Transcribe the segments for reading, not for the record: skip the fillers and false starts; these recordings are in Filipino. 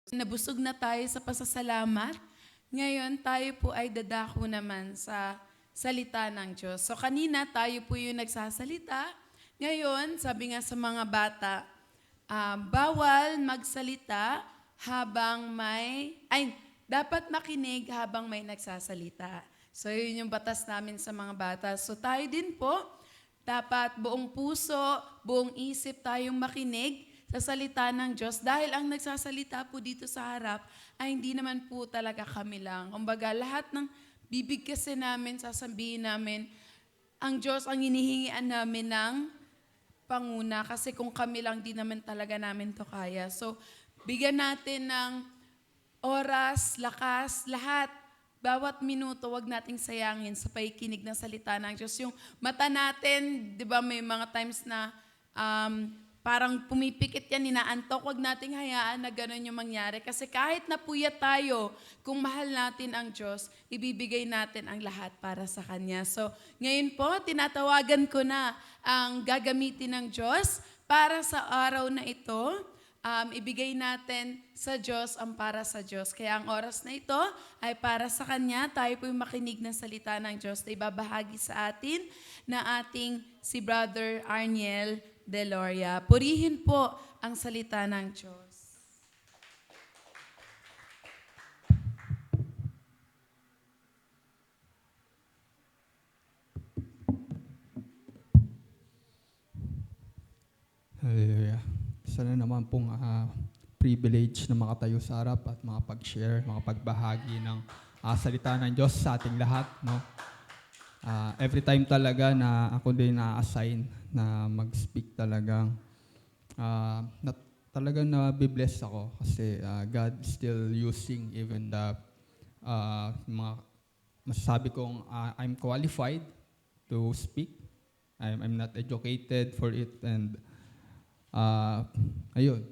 Nabusog na tayo sa pasasalamat. Ngayon, tayo po ay dadako naman sa salita ng Diyos. So kanina, tayo po yung nagsasalita. Ngayon, sabi nga sa mga bata, bawal magsalita habang dapat makinig habang may nagsasalita. So yun yung batas namin sa mga bata. So tayo din po, dapat buong puso, buong isip tayong makinig sa salita ng Diyos dahil ang nagsasalita po dito sa harap ay hindi naman po talaga kami lang. Kumbaga, lahat ng bibig kasi namin, sasabihin namin, ang Diyos ang hinihingian namin ng panguna kasi kung kami lang, di naman talaga namin to kaya. So, bigyan natin ng oras, lakas, lahat. Bawat minuto, wag nating sayangin sa pakikinig ng salita ng Diyos. Yung mata natin, di ba may mga times na parang pumipikit yan, inaantok, wag nating hayaan na gano'n yung mangyari. Kasi kahit napuyat tayo, kung mahal natin ang Diyos, ibibigay natin ang lahat para sa Kanya. So, ngayon po, tinatawagan ko na ang gagamitin ng Diyos para sa araw na ito. Ibigay natin sa Diyos ang para sa Diyos. Kaya ang oras na ito ay para sa Kanya. Tayo po yung makinig ng salita ng Diyos na ibabahagi sa atin na ating si Brother Arniel Deloria. Purihin po ang salita ng Diyos. Hallelujah. Sana naman pong privilege na makatayo sa harap at makapag-share, makapagbahagi ng salita ng Diyos sa ating lahat. No? Every time talaga na ako din na-assign na mag-speak talagang na-bless ako kasi God still using even the mga masasabi kong I'm qualified to speak. I'm not educated for it and ayun.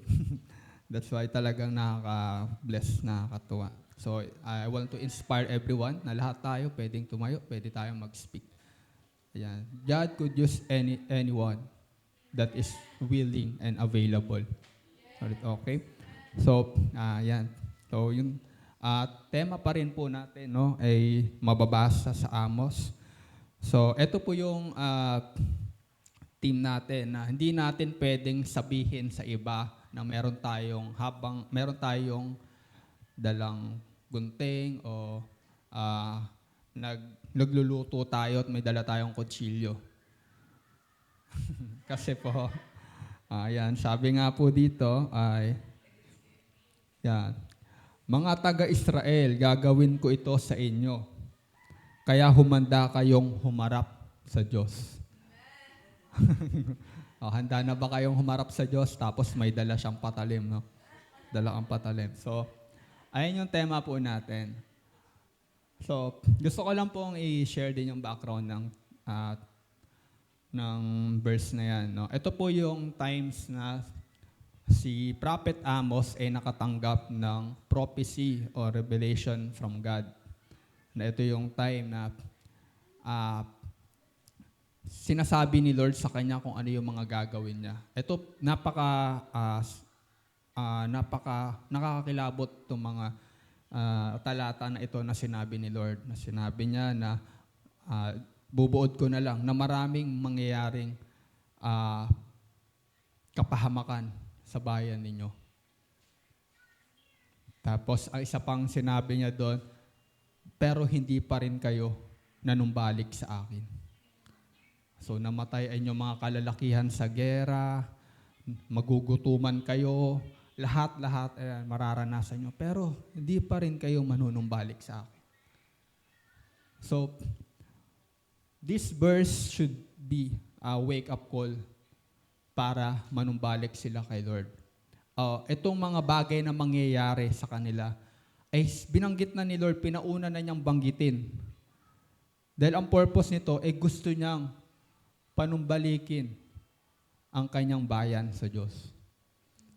That's why talagang nakaka-bless, nakakatuwa. So, I want to inspire everyone na lahat tayo pwedeng tumayo, pwede tayong mag-speak. Ayan. God could use anyone that is willing and available. Okay? So, yan. So, yung tema pa rin po natin no, ay mababasa sa Amos. So, ito po yung team natin na hindi natin pwedeng sabihin sa iba na meron tayong dalang gunting o nagluluto tayo at may dala tayong kutsilyo. Kasi po, yan, sabi nga po dito ay, yan, mga taga-Israel, gagawin ko ito sa inyo. Kaya humanda kayong humarap sa Diyos. Handa na ba kayong humarap sa Diyos tapos may dala siyang patalim, no? Dala kang patalim. So, ayun yung tema po natin. So, gusto ko lang pong i-share din yung background ng verse na yan, no? Ito po yung times na si Prophet Amos ay nakatanggap ng prophecy or revelation from God. Na ito yung time na sinasabi ni Lord sa kanya kung ano yung mga gagawin niya. Ito, nakakakilabot itong mga talata na ito na sinabi ni Lord. Na sinabi niya na bubuod ko na lang na maraming mangyayaring kapahamakan sa bayan ninyo. Tapos, ang isa pang sinabi niya doon, pero hindi pa rin kayo nanumbalik sa akin. So, namatay ay inyong mga kalalakihan sa gera, magugutuman kayo, lahat-lahat mararanasan nyo. Pero, hindi pa rin kayo manunumbalik sa akin. So, this verse should be a wake-up call para manumbalik sila kay Lord. Itong mga bagay na mangyayari sa kanila, ay binanggit na ni Lord, pinauna na niyang banggitin. Dahil ang purpose nito ay gusto niyang panumbalikin ang kanyang bayan sa Diyos.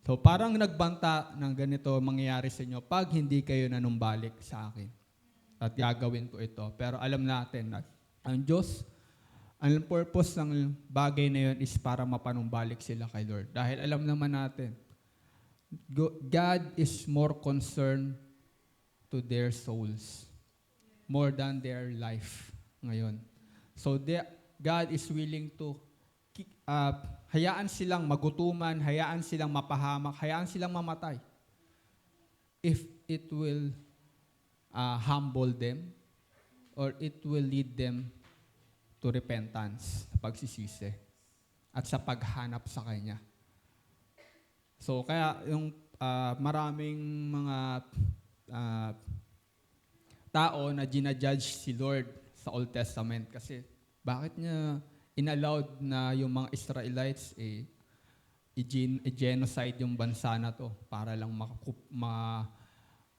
So parang nagbanta ng ganito mangyayari sa inyo pag hindi kayo nanumbalik sa akin. At gagawin ko ito. Pero alam natin na ang Diyos, ang purpose ng bagay na yun is para mapanumbalik sila kay Lord. Dahil alam naman natin God is more concerned to their souls more than their life ngayon. So God is willing to hayaan silang magutuman, hayaan silang mapahamak, hayaan silang mamatay if it will humble them or it will lead them to repentance, sa pagsisisi, at sa paghanap sa Kanya. So, kaya yung maraming mga tao na ginajudge si Lord sa Old Testament kasi bakit niya inallowed na yung mga Israelites i-genocide yung bansa na to para lang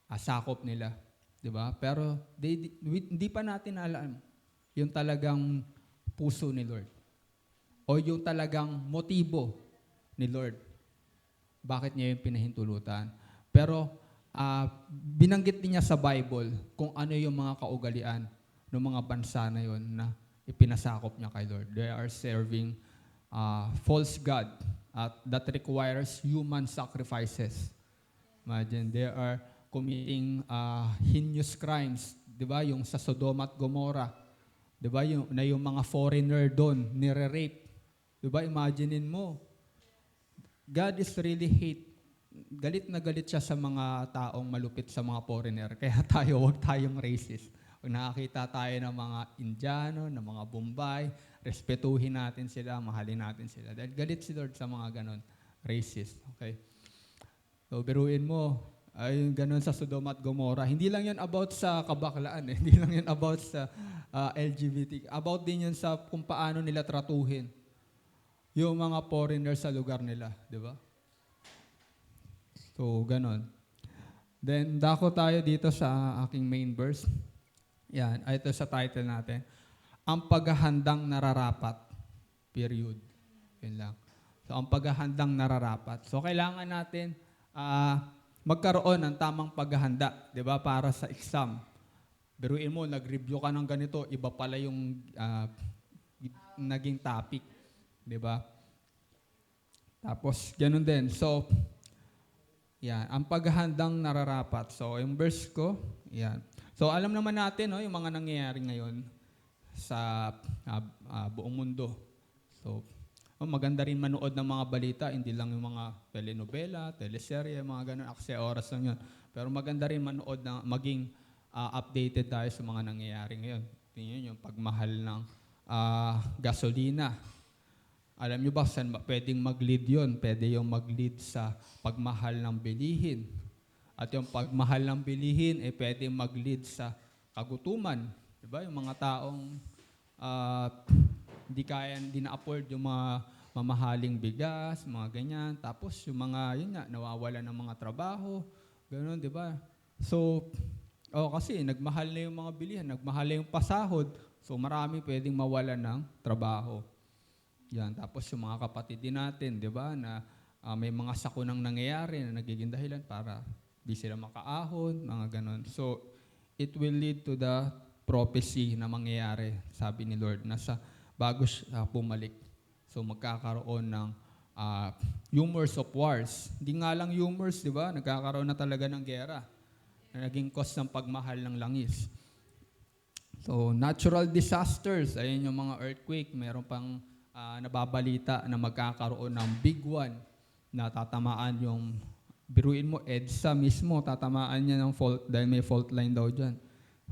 masakop nila. Diba? Pero hindi pa natin alam yung talagang puso ni Lord o yung talagang motibo ni Lord. Bakit niya yung pinahintulutan? Pero binanggit din niya sa Bible kung ano yung mga kaugalian ng mga bansa na yun na ipinasakop niya kay Lord. They are serving false God that requires human sacrifices. Imagine, they are committing heinous crimes. Diba? Yung sa Sodom at Gomorrah. Diba? Yung mga foreigner doon, nire-rape. Diba? Imaginein mo. God is really galit na galit siya sa mga taong malupit sa mga foreigner. Kaya huwag tayong racist. Kung nakakita tayo ng mga Indiano, ng mga Bombay, respetuhin natin sila, mahalin natin sila. Dahil galit si Lord sa mga ganon, racist. Okay? So, biruin mo, ay ganon sa Sodom at Gomorrah. Hindi lang yan about sa kabaklaan. Hindi lang yan about sa LGBT. About din yan sa kung paano nila tratuhin yung mga foreigners sa lugar nila. Di ba? So, ganon. Then, dako tayo dito sa aking main verse. Yan, ito sa title natin. Ang paghahandang nararapat. Period. Yun lang. So, ang paghahandang nararapat. So, kailangan natin magkaroon ng tamang paghahanda, di ba, para sa exam. Biruin mo, nag-review ka ng ganito, iba pala yung naging topic. Di ba? Tapos, ganun din. So, yan, ang paghahandang nararapat. So, yung verse ko, yan. So, alam naman natin, no, yung mga nangyayari ngayon sa buong mundo. So, maganda rin manood ng mga balita, hindi lang yung mga telenovela, teleserye, mga ganun, aksaya oras lang yun. Pero maganda rin manood na maging updated tayo sa mga nangyayari ngayon. Tingnan yung pagmahal ng gasolina. Alam nyo ba saan pwedeng mag-lead yun? Pwede yung mag-lead sa pagmahal ng bilihin. At yung pagmahal ng bilihin, pwedeng mag-lead sa kagutuman. Diba? Yung mga taong hindi na-afford yung mga mamahaling bigas, mga ganyan. Tapos yung mga, yun nga, nawawala ng mga trabaho. Ganun, di ba? So, kasi nagmahal na yung mga bilihan, nagmahal na yung pasahod. So, marami pwedeng mawala ng trabaho. Yan. Tapos yung mga kapatid din natin, di ba, na may mga sakunang nangyayari na nagiging dahilan para di sila makaahon, mga ganon. So, it will lead to the prophecy na mangyayari, sabi ni Lord, na bago siya bumalik. So, magkakaroon ng rumors of wars. Hindi nga lang rumors, di ba? Nagkakaroon na talaga ng gera na naging cause ng pagmahal ng langis. So, natural disasters, ayun yung mga earthquake, meron pang nababalita na magkakaroon ng big one na tatamaan yung, biruin mo, EDSA mismo, tatamaan niya ng fault dahil may fault line daw dyan.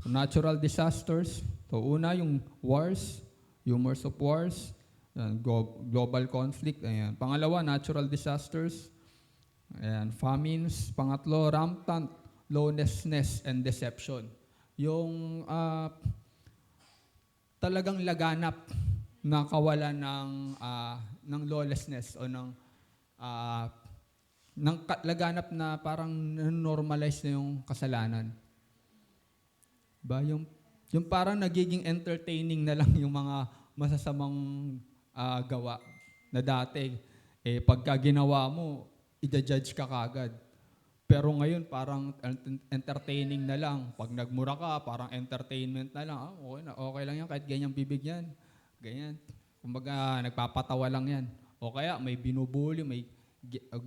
So, natural disasters. So, una yung wars, rumors of wars, global conflict. Ayan. Pangalawa, natural disasters. Ayan. Famines. Pangatlo, rampant lawlessness and deception. Yung talagang laganap na kawalan ng lawlessness o ng laganap na parang normalize na yung kasalanan. Ba, yung parang nagiging entertaining na lang yung mga masasamang gawa na dati. Pagka ginawa mo, i-judge ka kagad. Pero ngayon, parang entertaining na lang. Pag nagmura ka, parang entertainment na lang. Okay lang yan, kahit ganyang bibig yan. Ganyan. Kumbaga, nagpapatawa lang yan. O kaya, may binubuli, may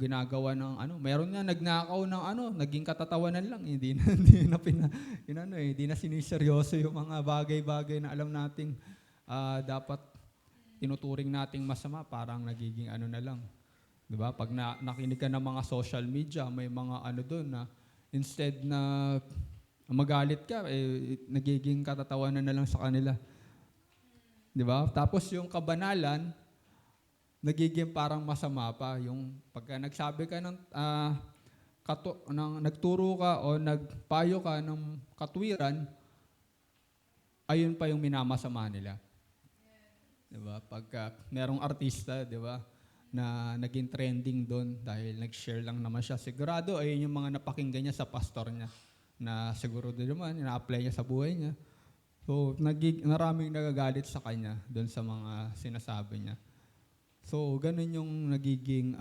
ginagawa ng ano, meron nga nagnakaw ng ano, naging katatawanan lang, hindi na hindi na siniseryoso yung mga bagay-bagay na alam nating dapat tinuturing nating masama, parang nagiging ano na lang. 'Di ba? Pag nakinig ka ng mga social media, may mga ano doon na instead na magalit ka, nagiging katatawanan na lang sa kanila. 'Di ba? Tapos yung kabanalan, nagiging parang masama pa yung pagka nagsabi ka ng nagturo ka o nagpayo ka ng katwiran, ayun pa yung minamasama nila. 'Di ba? Pagka merong artista, 'di ba, na naging trending doon dahil nag-share lang naman siya. Sigurado ayun yung mga napakinggan niya sa pastor niya na siguro din naman ina-apply niya sa buhay niya. So, maraming nagagalit sa kanya doon sa mga sinasabi niya. So, ganun yung nagiging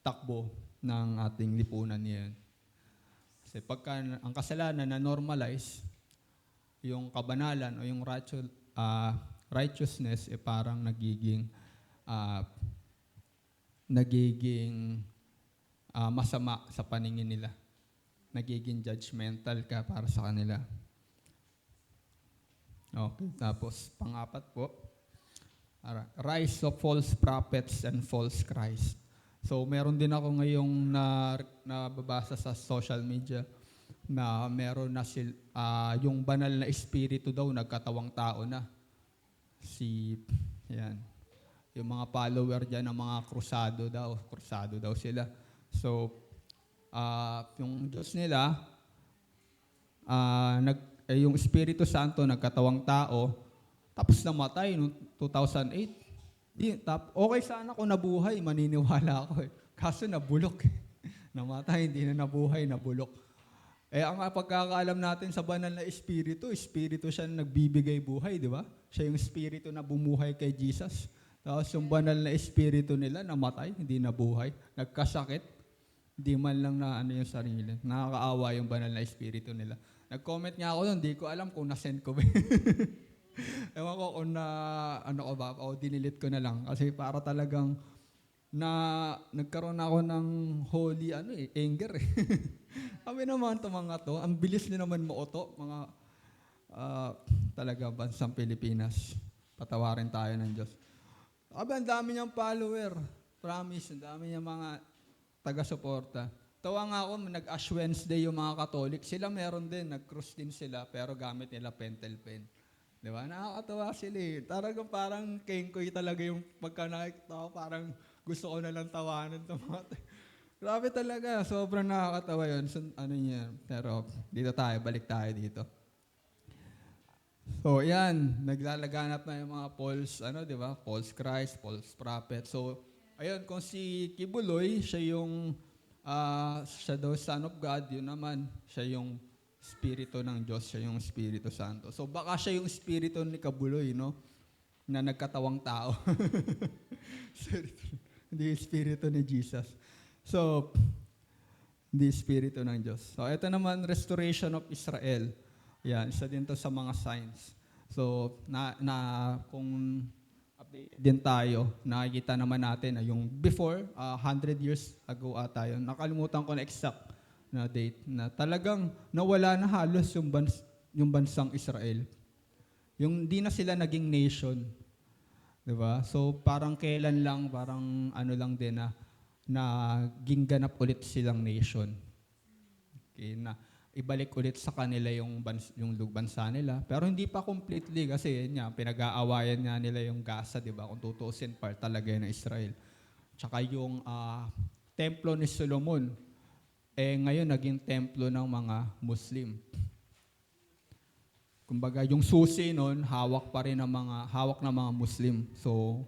takbo ng ating lipunan niyan. Kasi pagka ang kasalanan na normalize, yung kabanalan o yung righteousness, parang nagiging masama sa paningin nila. Nagiging judgmental ka para sa kanila. Okay, tapos pang-apat po, rise of false prophets and false Christ. So, meron din ako ngayong nababasa sa social media na meron na yung banal na espiritu daw, nagkatawang tao na. Yan. Yung mga follower dyan ng mga krusado daw sila. So, yung Diyos nila, yung Espiritu Santo nagkatawang tao, tapos namatay noong 2008. Okay sana ako nabuhay, maniniwala ako eh. Kaso nabulok. Namatay, hindi na nabuhay, nabulok. Ang pagkakaalam natin sa banal na espiritu siya na nagbibigay buhay, di ba? Siya yung espiritu na bumuhay kay Jesus. Tapos yung banal na espiritu nila namatay, hindi nabuhay, nagkasakit, hindi man lang na ano yung sarili. Nakakaawa yung banal na espiritu nila. Nag-comment nga ako doon, hindi ko alam kung na-send ko ba. Ewan ko kung dinilit ko na lang. Kasi para talagang nagkaroon ako ng holy anger eh. Kami naman mga to, ang bilis nyo naman mooto, mga talaga bansang Pilipinas. Patawarin tayo ng Diyos. Ang dami niyang follower. Promise, ang dami niyang mga taga-suporta. Tawa nga ako, nag-Ash Wednesday yung mga Katolik. Sila meron din, nag-cross din sila, pero gamit nila pentel pen. Di ba? Nakakatawa sila eh. Talagang parang kengkoy talaga yung pagka nakikita ko, parang gusto ko na lang tawanan ng mga Grabe talaga, sobrang nakakatawa yun. So, pero dito tayo, balik tayo dito. So, yan, naglalaganap na yung mga false, di ba? False Christ, false prophet. So, ayun, kung si Kibuloy, siya daw Son of God, yun naman, siya yung Espiritu ng Diyos, siya yung Espiritu Santo. So baka siya yung Espiritu ni Kibuloy, no? Na nagkatawang tao. Hindi Espiritu ni Jesus. So, hindi Espiritu ng Diyos. So ito naman, restoration of Israel. Yan, isa din to sa mga signs. So, kung update din tayo, nakikita naman natin na yung before, 100 years ago ata yun. Nakalimutan ko na exact na date na talagang nawala na halos yung bansang Israel. Yung di na sila naging nation. 'Di ba? So parang kailan lang, parang lang din na gingganap ulit silang nation. Okay, na ibalik ulit sa kanila yung bansa nila. Pero hindi pa completely kasi yun nga, pinag-aawayan nga nila yung Gaza, 'di ba? Kung tutuusin, part talaga yun ng Israel. Tsaka yung templo ni Solomon, ngayon naging templo ng mga Muslim. Kumbaga, yung susi noon, hawak ng mga Muslim. So,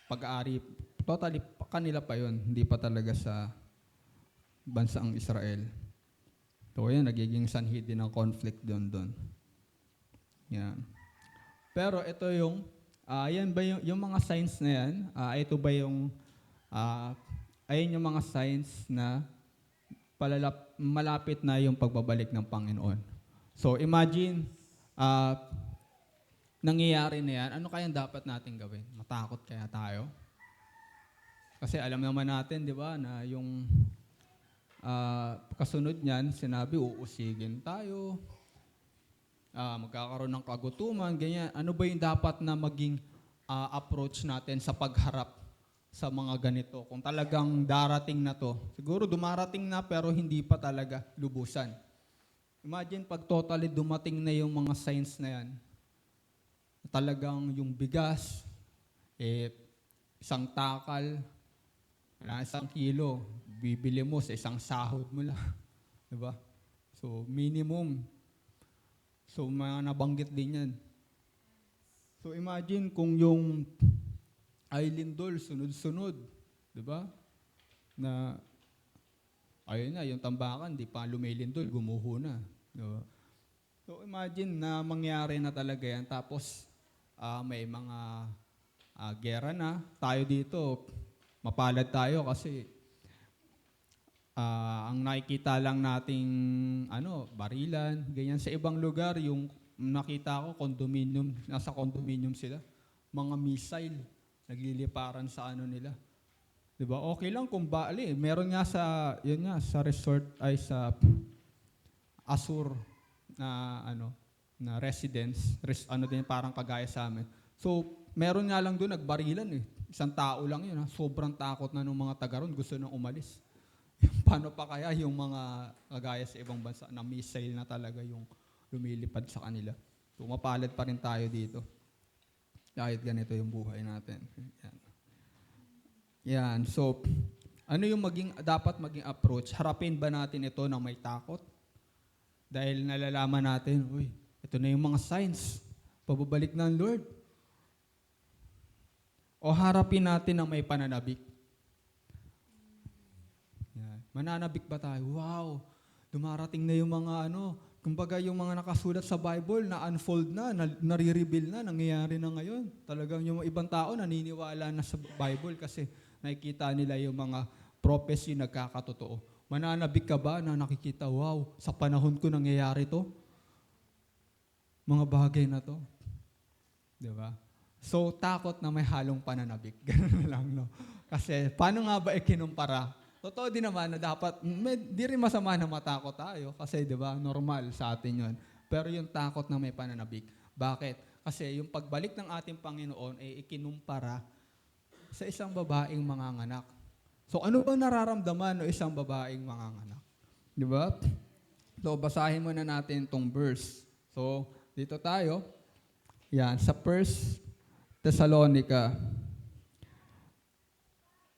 pag-aari, totally, kanila pa yun. Hindi pa talaga sa bansang Israel. So, yan, nagiging sanhi din ng conflict doon. Yan. Pero ito yan ba yung mga signs na yan? Ito ba ayun yung mga signs na malapit na yung pagbabalik ng Panginoon. So imagine, nangyayari na yan, ano kayang dapat natin gawin? Matakot kaya tayo? Kasi alam naman natin, di ba, na yung kasunod niyan, sinabi, uusigin tayo, magkakaroon ng kagutuman, ganyan. Ano ba yung dapat na maging approach natin sa pagharap sa mga ganito? Kung talagang darating na to, siguro dumarating na pero hindi pa talaga lubusan. Imagine pag totally dumating na yung mga signs na yan, talagang yung bigas, isang takal, isang kilo, bibili mo sa isang sahod mo lang. Diba? So, minimum. So, mga nabanggit din yan. So, imagine kung yung Ailindol, sunod-sunod. Diba? Na, ayun na, yung tambakan, di pa lumilindol, gumuho na. Diba? So, imagine na mangyari na talaga yan. Tapos, may mga gera na. Tayo dito, mapalad tayo kasi ang nakikita lang nating barilan, ganyan. Sa ibang lugar, yung nakita ko, condominium, nasa condominium sila, mga missile, nagliliparan sa nila. Diba? Okay lang kung meron nga sa resort ay sa Asur na na residence, din parang kagaya sa amin. So, meron nga lang doon nagbarilan eh. Isang tao lang yun. Sobrang takot na ng mga taga ron, gusto nang umalis. Paano pa kaya yung mga kagaya sa ibang bansa na missile na talaga yung lumilipad sa kanila. So, mapalad pa rin tayo dito. Kahit ganito yung buhay natin. Yan. So, ano yung dapat maging approach? Harapin ba natin ito na may takot? Dahil nalalaman natin, ito na yung mga signs. Pababalik ng Lord. O harapin natin na may pananabik? Yan. Mananabik ba tayo? Wow! Dumarating na yung mga kumbaga yung mga nakasulat sa Bible na unfold na, nare-reveal na, nangyayari na ngayon. Talagang yung ibang tao naniniwala na sa Bible kasi nakikita nila yung mga prophecy nagkakatotoo. Mananabik ka ba na nakikita, wow, sa panahon ko nangyayari to? Mga bagay na to. Diba? So, takot na may halong pananabik. Ganun lang, no? Kasi, paano nga ba ikinumpara? Totoo din naman na dapat, di rin masama na matakot tayo. Kasi, di ba, normal sa atin yun. Pero yung takot na may pananabik. Bakit? Kasi yung pagbalik ng ating Panginoon ay ikinumpara sa isang babaeng manganganak. So, ano ba nararamdaman ng isang babaeng manganganak? Di ba? So, basahin muna natin itong verse. So, dito tayo. Yan, sa 1 Thessalonica.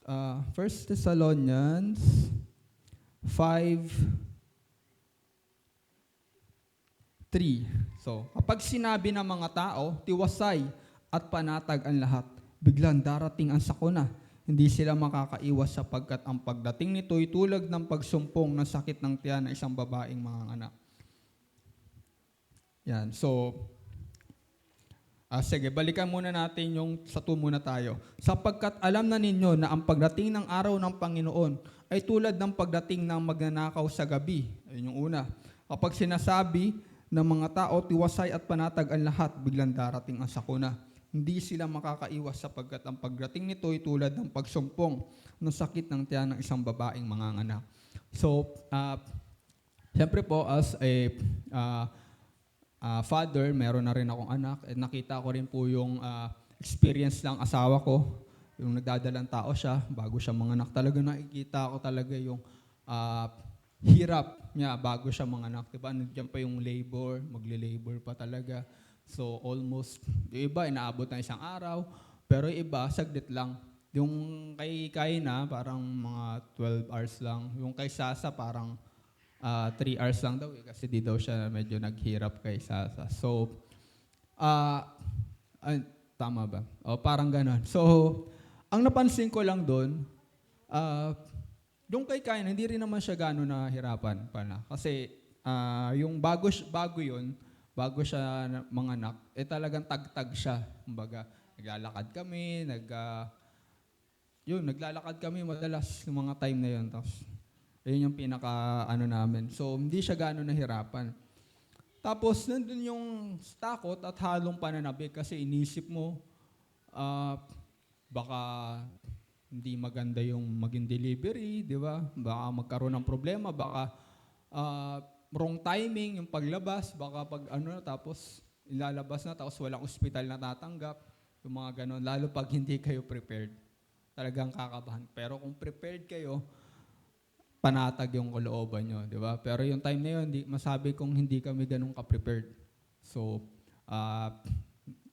1 Thessalonians 5:3. So, kapag sinabi ng mga tao, tiwasay at panatag ang lahat, biglang darating ang sakuna. Hindi sila makakaiwas sapagkat ang pagdating nito'y tulad ng pagsumpong ng sakit ng tiyan ng isang babaeng manganganak. Yan, so, sige, balikan muna natin yung sa 2 muna tayo. Sapagkat alam na ninyo na ang pagdating ng araw ng Panginoon ay tulad ng pagdating ng magnanakaw sa gabi. Ayun yung una. Kapag sinasabi ng mga tao, tiwasay at panatag ang lahat, biglang darating ang sakuna. Hindi sila makakaiwas sapagkat ang pagdating nito ay tulad ng pagsumpong ng sakit ng tiyan ng isang babaeng manganganak. So, siyempre po, as a father, meron na rin akong anak. At nakita ko rin po yung experience ng asawa ko. Yung nagdadalang tao siya, bago siya manganak. Talaga nakikita ko talaga yung hirap niya bago siya manganak. Diba? Nandiyan pa yung labor, magle-labor pa talaga. So almost, yung iba inaabot ng isang araw, pero yung iba saglit lang. Yung kay Kaina, parang mga 12 hours lang. Yung kay Sasa, parang 3 hours lang daw kasi di daw siya medyo naghirap kay Sasa. So, tama ba? O, parang ganon. So, ang napansin ko lang doon, yung kay Kain, hindi rin naman siya gano'n nahirapan pala. Kasi yung bago yun, bago siya manganak, talagang tagtag siya. Kumbaga, naglalakad kami, naglalakad kami madalas yung mga time na yun. Tapos, ayun yung namin. So, hindi siya gano'n nahirapan. Tapos, nandun yung takot at halong pananabik kasi inisip mo, baka hindi maganda yung maging delivery, di ba? Baka magkaroon ng problema, baka wrong timing yung paglabas, baka pag tapos ilalabas na, tapos walang ospital na tatanggap, yung mga ganon, lalo pag hindi kayo prepared. Talagang kakabahan. Pero kung prepared kayo, panatag yung kalooban nyo, di ba? Pero yung time na yun, masabi kong hindi kami ganun ka-prepared. So,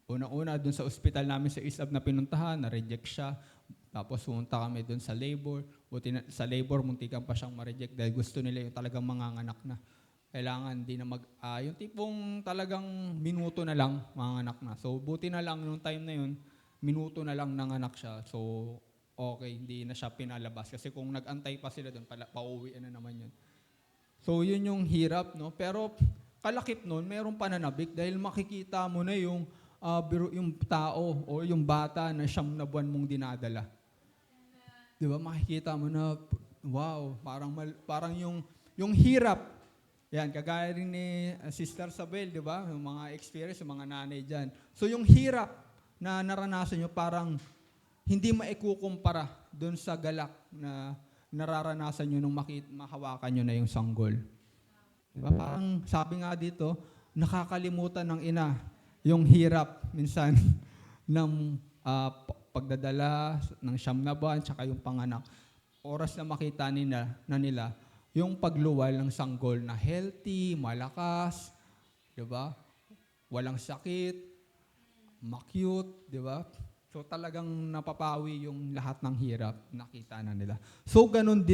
una-una, dun sa ospital namin sa ISAB na pinuntahan, na-reject siya. Tapos pumunta kami dun sa labor. Buti na, sa labor, muntikan pa siyang ma-reject dahil gusto nila yung talagang manganganak na. Kailangan di na yung tipong talagang minuto na lang manganganak na. So, buti na lang yung time na yun, minuto na lang nanganak siya. So, okay, hindi na siya pinalabas. Kasi kung nag-antay pa sila doon, pauwi na naman yun. So, yun yung hirap, no? Pero, kalakip nun, mayroong pananabik dahil makikita mo na yung tao o yung bata na 9 na buwan mong dinadala. Di ba? Makikita mo na, wow, parang yung hirap. Yan, kagaya rin ni Sister Sabel, di ba? Yung mga experience, yung mga nanay dyan. So, yung hirap na naranasan nyo, parang hindi maikukumpara doon sa galak na nararanasan nyo nung mahawakan nyo na yung sanggol. Diba? Parang sabi nga dito, nakakalimutan ng ina yung hirap minsan ng pagdadala ng 9 na buwan tsaka yung panganak. Oras na makita nila yung pagluwal ng sanggol na healthy, malakas, diba? Walang sakit, ma-cute, diba? So talagang napapawi yung lahat ng hirap, nakita na nila. So ganun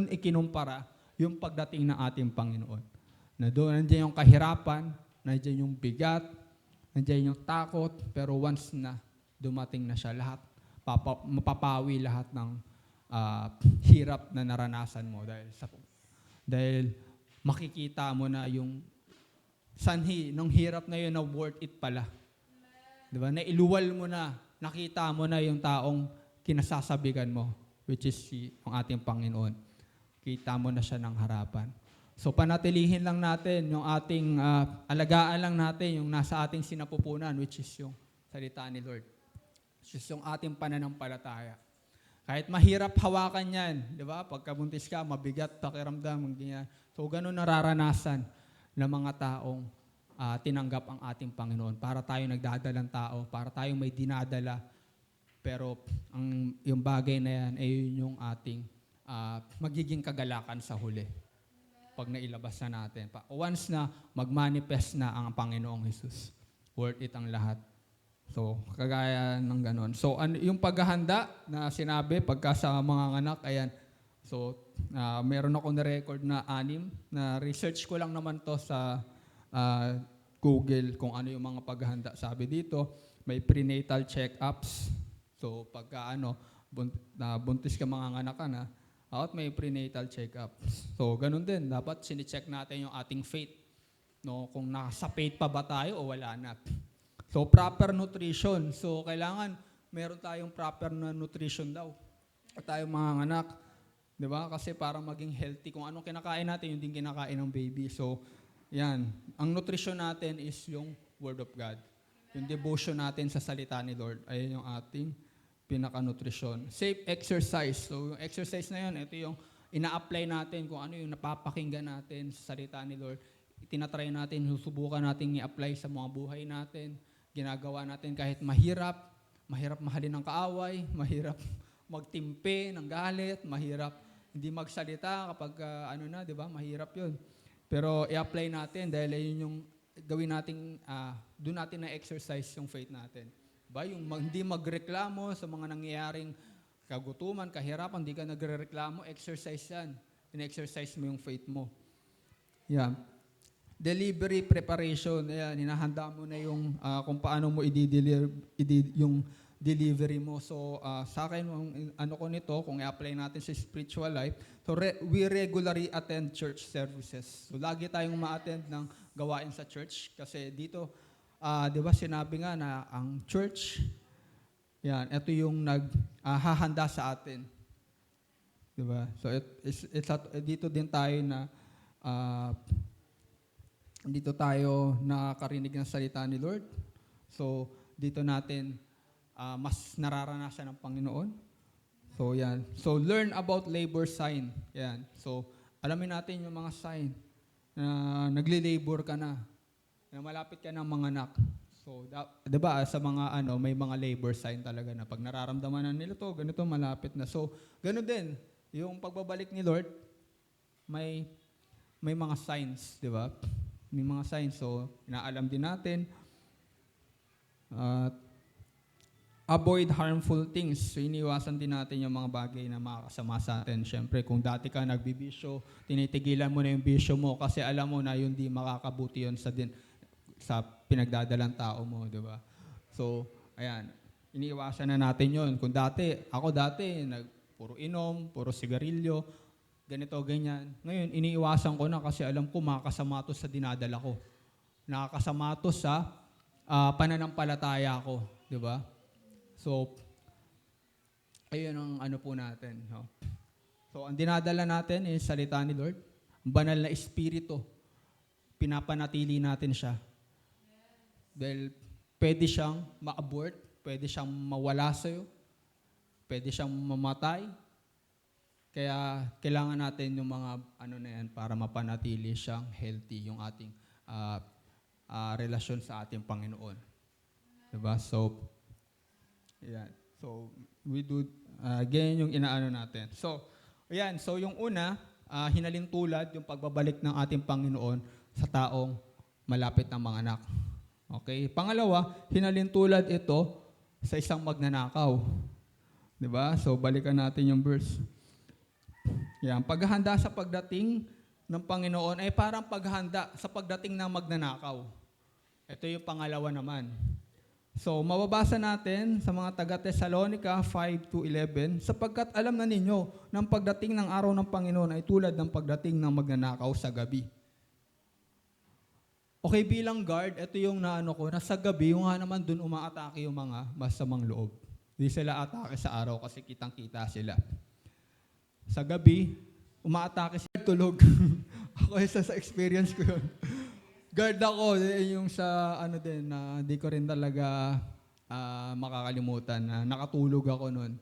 ikinumpara yung pagdating ng ating Panginoon. Na doon, nandiyan yung kahirapan, nandiyan yung bigat, nandiyan yung takot, pero once na dumating na siya, lahat, mapapawi lahat ng hirap na naranasan mo dahil makikita mo na yung sanhi ng hirap na yun na worth it pala. Diba? Nailuwal mo na, nakita mo na yung taong kinasasabikan mo, which is ang ating Panginoon. Kita mo na siya ng harapan. So panatilihin lang natin yung ating, alagaan lang natin yung nasa ating sinapupunan, which is yung salita ni Lord. Which is yung ating pananampalataya. Kahit mahirap hawakan yan, di ba? Pagkabuntis ka, mabigat, pakiramdam, ganyan. So ganun nararanasan ng mga taong tinanggap ang ating Panginoon. Para tayo nagdadalang tao, para tayo may dinadala. Pero yung bagay na yan ay yung ating magiging kagalakan sa huli pag nailabas na natin. Once na mag-manifest na ang Panginoong Jesus, worth it ang lahat. So, kagaya ng ganon. So, yung paghahanda na sinabi pagka sa mga anak, ayan. So, meron ako na-record na 6 na research ko lang naman to sa Google kung ano yung mga paghahanda. Sabi dito, may prenatal check-ups. So, pagka buntis ka, mga anak ka na, at may prenatal check-up. So, ganun din. Dapat sinicheck natin yung ating faith. No? Kung nasa faith pa ba tayo o wala na. So, proper nutrition. So, kailangan meron tayong proper na nutrition daw. At tayong mga anak. Diba? Kasi para maging healthy, kung anong kinakain natin, yung din kinakain ng baby. So, yan. Ang nutrition natin is yung Word of God. Yung devotion natin sa salita ni Lord. Ayun yung ating pinaka-nutrisyon. Safe exercise. So, yung exercise na yun, ito yung ina-apply natin kung ano yung napapakinggan natin sa salita ni Lord. Tinatry natin, susubukan natin i-apply sa mga buhay natin. Ginagawa natin kahit mahirap mahalin ng kaaway, mahirap magtimpe ng galit, mahirap hindi magsalita kapag di ba? Mahirap yun. Pero i-apply natin dahil yun yung gawin natin, doon natin na-exercise yung faith natin. Ba, yung hindi magreklamo sa mga nangyayaring kagutuman, kahirapan, hindi ka nagrereklamo, exercise yan. In-exercise mo yung faith mo. Yeah. Delivery preparation, ayan, hinahanda mo na yung kung paano mo yung delivery mo. So, sa akin, ko nito, kung i-apply natin sa spiritual life, so we regularly attend church services. So, lagi tayong ma-attend ng gawain sa church kasi dito, di ba sinabi nga na ang church, yan, ito yung naghahanda sa atin. Di ba? So, dito din tayo na, dito tayo nakakarinig ng salita ni Lord. So, dito natin mas nararanasan ng Panginoon. So, yan. So, learn about labor sign. Yan. So, alamin natin yung mga sign na nagli-labor ka na malapit ka ng mga anak. So, 'di ba sa mga may mga labor sign talaga na pag nararamdaman na nila to, ganito malapit na. So, ganoon din yung pagbabalik ni Lord, may mga signs, 'di ba? May mga signs. So, inaalam din natin. At avoid harmful things. So, iniwasan din natin yung mga bagay na makakasama sa atin. Siyempre, kung dati ka nagbibisyo, tinitigilan mo na yung bisyo mo kasi alam mo na yun di makakabuti yun sa pinagdadalang tao mo, di ba? So, ayan, iniiwasan na natin yun. Kung ako dati, puro inom, puro sigarilyo, ganito, ganyan. Ngayon, iniiwasan ko na kasi alam ko makakasama to sa dinadala ko. Nakakasama to sa pananampalataya ko, di ba? So, ayun ang po natin. No? So, ang dinadala natin is salita ni Lord. Ang banal na espiritu. Pinapanatili natin siya. Dahil pwede siyang ma-abort, pwede siyang mawala sa'yo, pwede siyang mamatay. Kaya kailangan natin yung mga na yan para mapanatili siyang healthy yung ating relasyon sa ating Panginoon. Diba? So, yan. So, we do, ganyan yung inaano natin. So, ayan. So, yung una, hinalin tulad yung pagbabalik ng ating Panginoon sa taong malapit ng mga anak. Okay? Pangalawa, hinalin tulad ito sa isang magnanakaw. Diba? So, balikan natin yung verse. Yan. Paghahanda sa pagdating ng Panginoon ay parang paghahanda sa pagdating ng magnanakaw. Ito yung pangalawa naman. So, mababasa natin sa mga taga-Thessalonica 5:11, sapagkat alam na ninyo ng pagdating ng araw ng Panginoon ay tulad ng pagdating ng magnanakaw sa gabi. Okay, bilang guard, ito yung na sa gabi, yung naman dun umaatake yung mga masamang loob. Hindi sila atake sa araw kasi kitang-kita sila. Sa gabi, umaatake sila tulog. Ako isa sa experience ko yun. Guard ako, yung sa din, na di ko rin talaga makakalimutan. Nakatulog ako noon.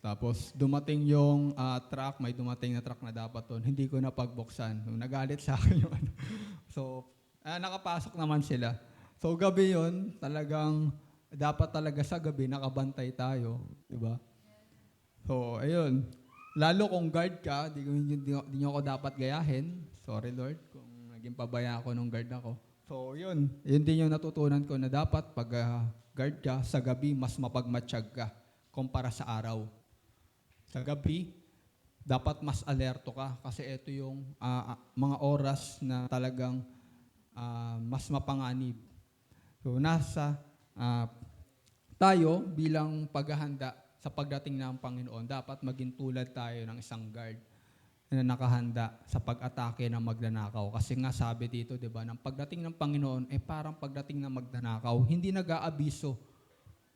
Tapos dumating yung truck, may dumating na truck na dapat doon. Hindi ko napagbuksan. Nagalit sa akin yung So, nakapasok naman sila. So, gabi yun, talagang, dapat talaga sa gabi, nakabantay tayo. Diba? So, ayun. Lalo kung guard ka, di nyo ako dapat gayahin. Sorry, Lord, kung naging pabaya ako nung guard ako. So, yun. Yun din yung natutunan ko na dapat pag guard ka, sa gabi, mas mapagmatsyag ka kumpara sa araw. Sa gabi, dapat mas alerto ka kasi ito yung mga oras na talagang mas mapanganib. So, tayo bilang paghahanda sa pagdating ng Panginoon, dapat maging tulad tayo ng isang guard na nakahanda sa pag-atake ng magnanakaw. Kasi nga sabi dito, di ba, ng pagdating ng Panginoon, parang pagdating ng magnanakaw, hindi nag-aabiso,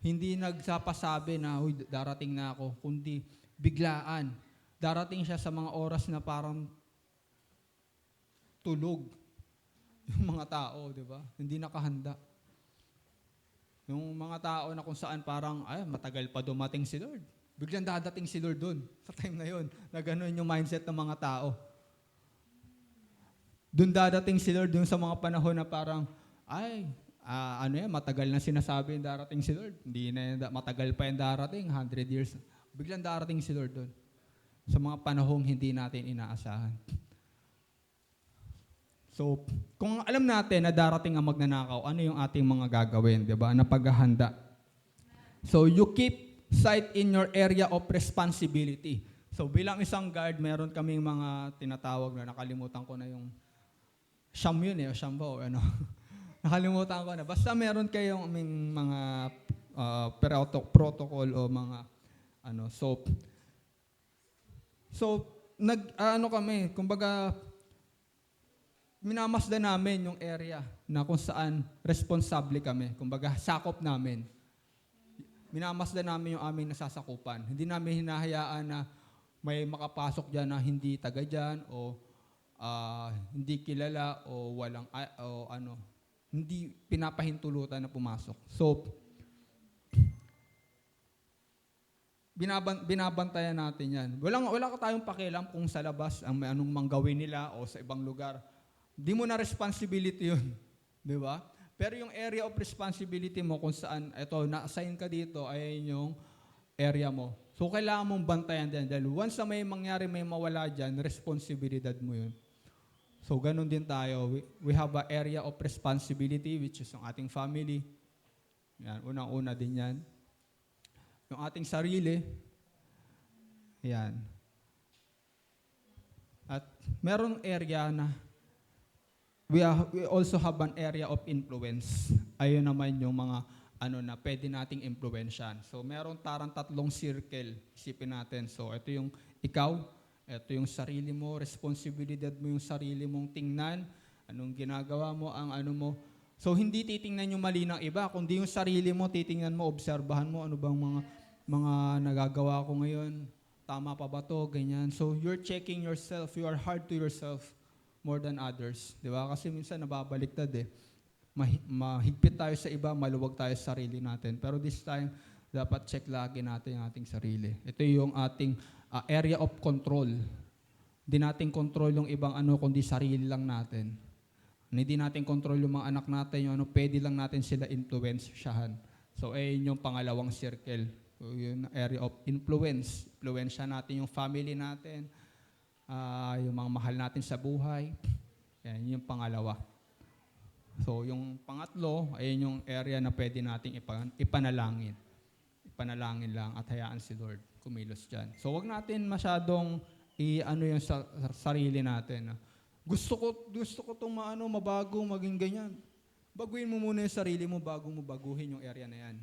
hindi nagsapasabi na, darating na ako, kundi biglaan. Darating siya sa mga oras na parang tulog yung mga tao, di ba? Hindi nakahanda. Yung mga tao na kung saan parang, matagal pa dumating si Lord. Biglang dadating si Lord doon sa time na yun. Na gano'n yung mindset ng mga tao. Doon dadating si Lord doon sa mga panahon na parang, matagal na sinasabi yung darating si Lord. Hindi na matagal pa yung darating, 100 years. Biglang darating si Lord doon. Sa mga panahong hindi natin inaasahan. So, kung alam natin na darating ang magnanakaw, ano yung ating mga gagawin, di ba? Na paghahanda. So, you keep sight in your area of responsibility. So, bilang isang guard, meron kaming mga tinatawag na nakalimutan ko na yung Siyam yun Siyam ba o ano? Nakalimutan ko na. Basta meron kayong mga protocol o mga kami, kumbaga, minamasdan namin yung area na kung saan responsable kami. Kumbaga, sakop namin. Minamasdan namin yung aming nasasakupan. Hindi namin hinahayaan na may makapasok dyan na hindi taga dyan o hindi kilala o walang hindi pinapahintulutan na pumasok. So, binabantayan natin yan. Wala ka tayong pakialam kung sa labas ang may anong manggawin nila o sa ibang lugar. Di mo na responsibility yun. Di ba? Pero yung area of responsibility mo kung saan, na-assign ka dito, ay yung area mo. So, kailangan mong bantayan din. Dahil once na may mangyari, may mawala dyan, responsibilidad mo yun. So, ganun din tayo. We have an area of responsibility, which is yung ating family. Yan, unang-una din yan. Yung ating sarili. Yan. At merong area na we also have an area of influence. Ayun naman yung mga na pwede nating impluwensyahan. So, meron tatlong circle, isipin natin. So, ito yung ikaw, ito yung sarili mo, responsibilidad mo yung sarili mong tingnan, anong ginagawa mo, ang ano mo. So, hindi titingnan yung mali ng iba, kundi yung sarili mo, titingnan mo, obserbahan mo, ano bang mga nagagawa ko ngayon, tama pa ba to, ganyan. So, you're checking yourself, you are hard to yourself more than others. Di ba? Kasi minsan nababaliktad eh. Mahigpit tayo sa iba, maluwag tayo sa sarili natin. Pero this time, dapat check lagi natin yung ating sarili. Ito yung ating area of control. Hindi natin control yung ibang kundi sarili lang natin. Hindi natin control yung mga anak natin, yung pwede lang natin sila influensyahan. So, ayun yung pangalawang circle. So, yung area of influence. Influensya natin yung family natin, yung mga mahal natin sa buhay. Yan yung pangalawa. So, yung pangatlo, ayun yung area na pwede nating ipanalangin. Ipanalangin lang at hayaan si Lord kumilos dyan. So, wag natin masyadong yung sarili natin. Gusto ko itong mabago, maging ganyan. Baguhin mo muna yung sarili mo bago mo baguhin yung area na yan.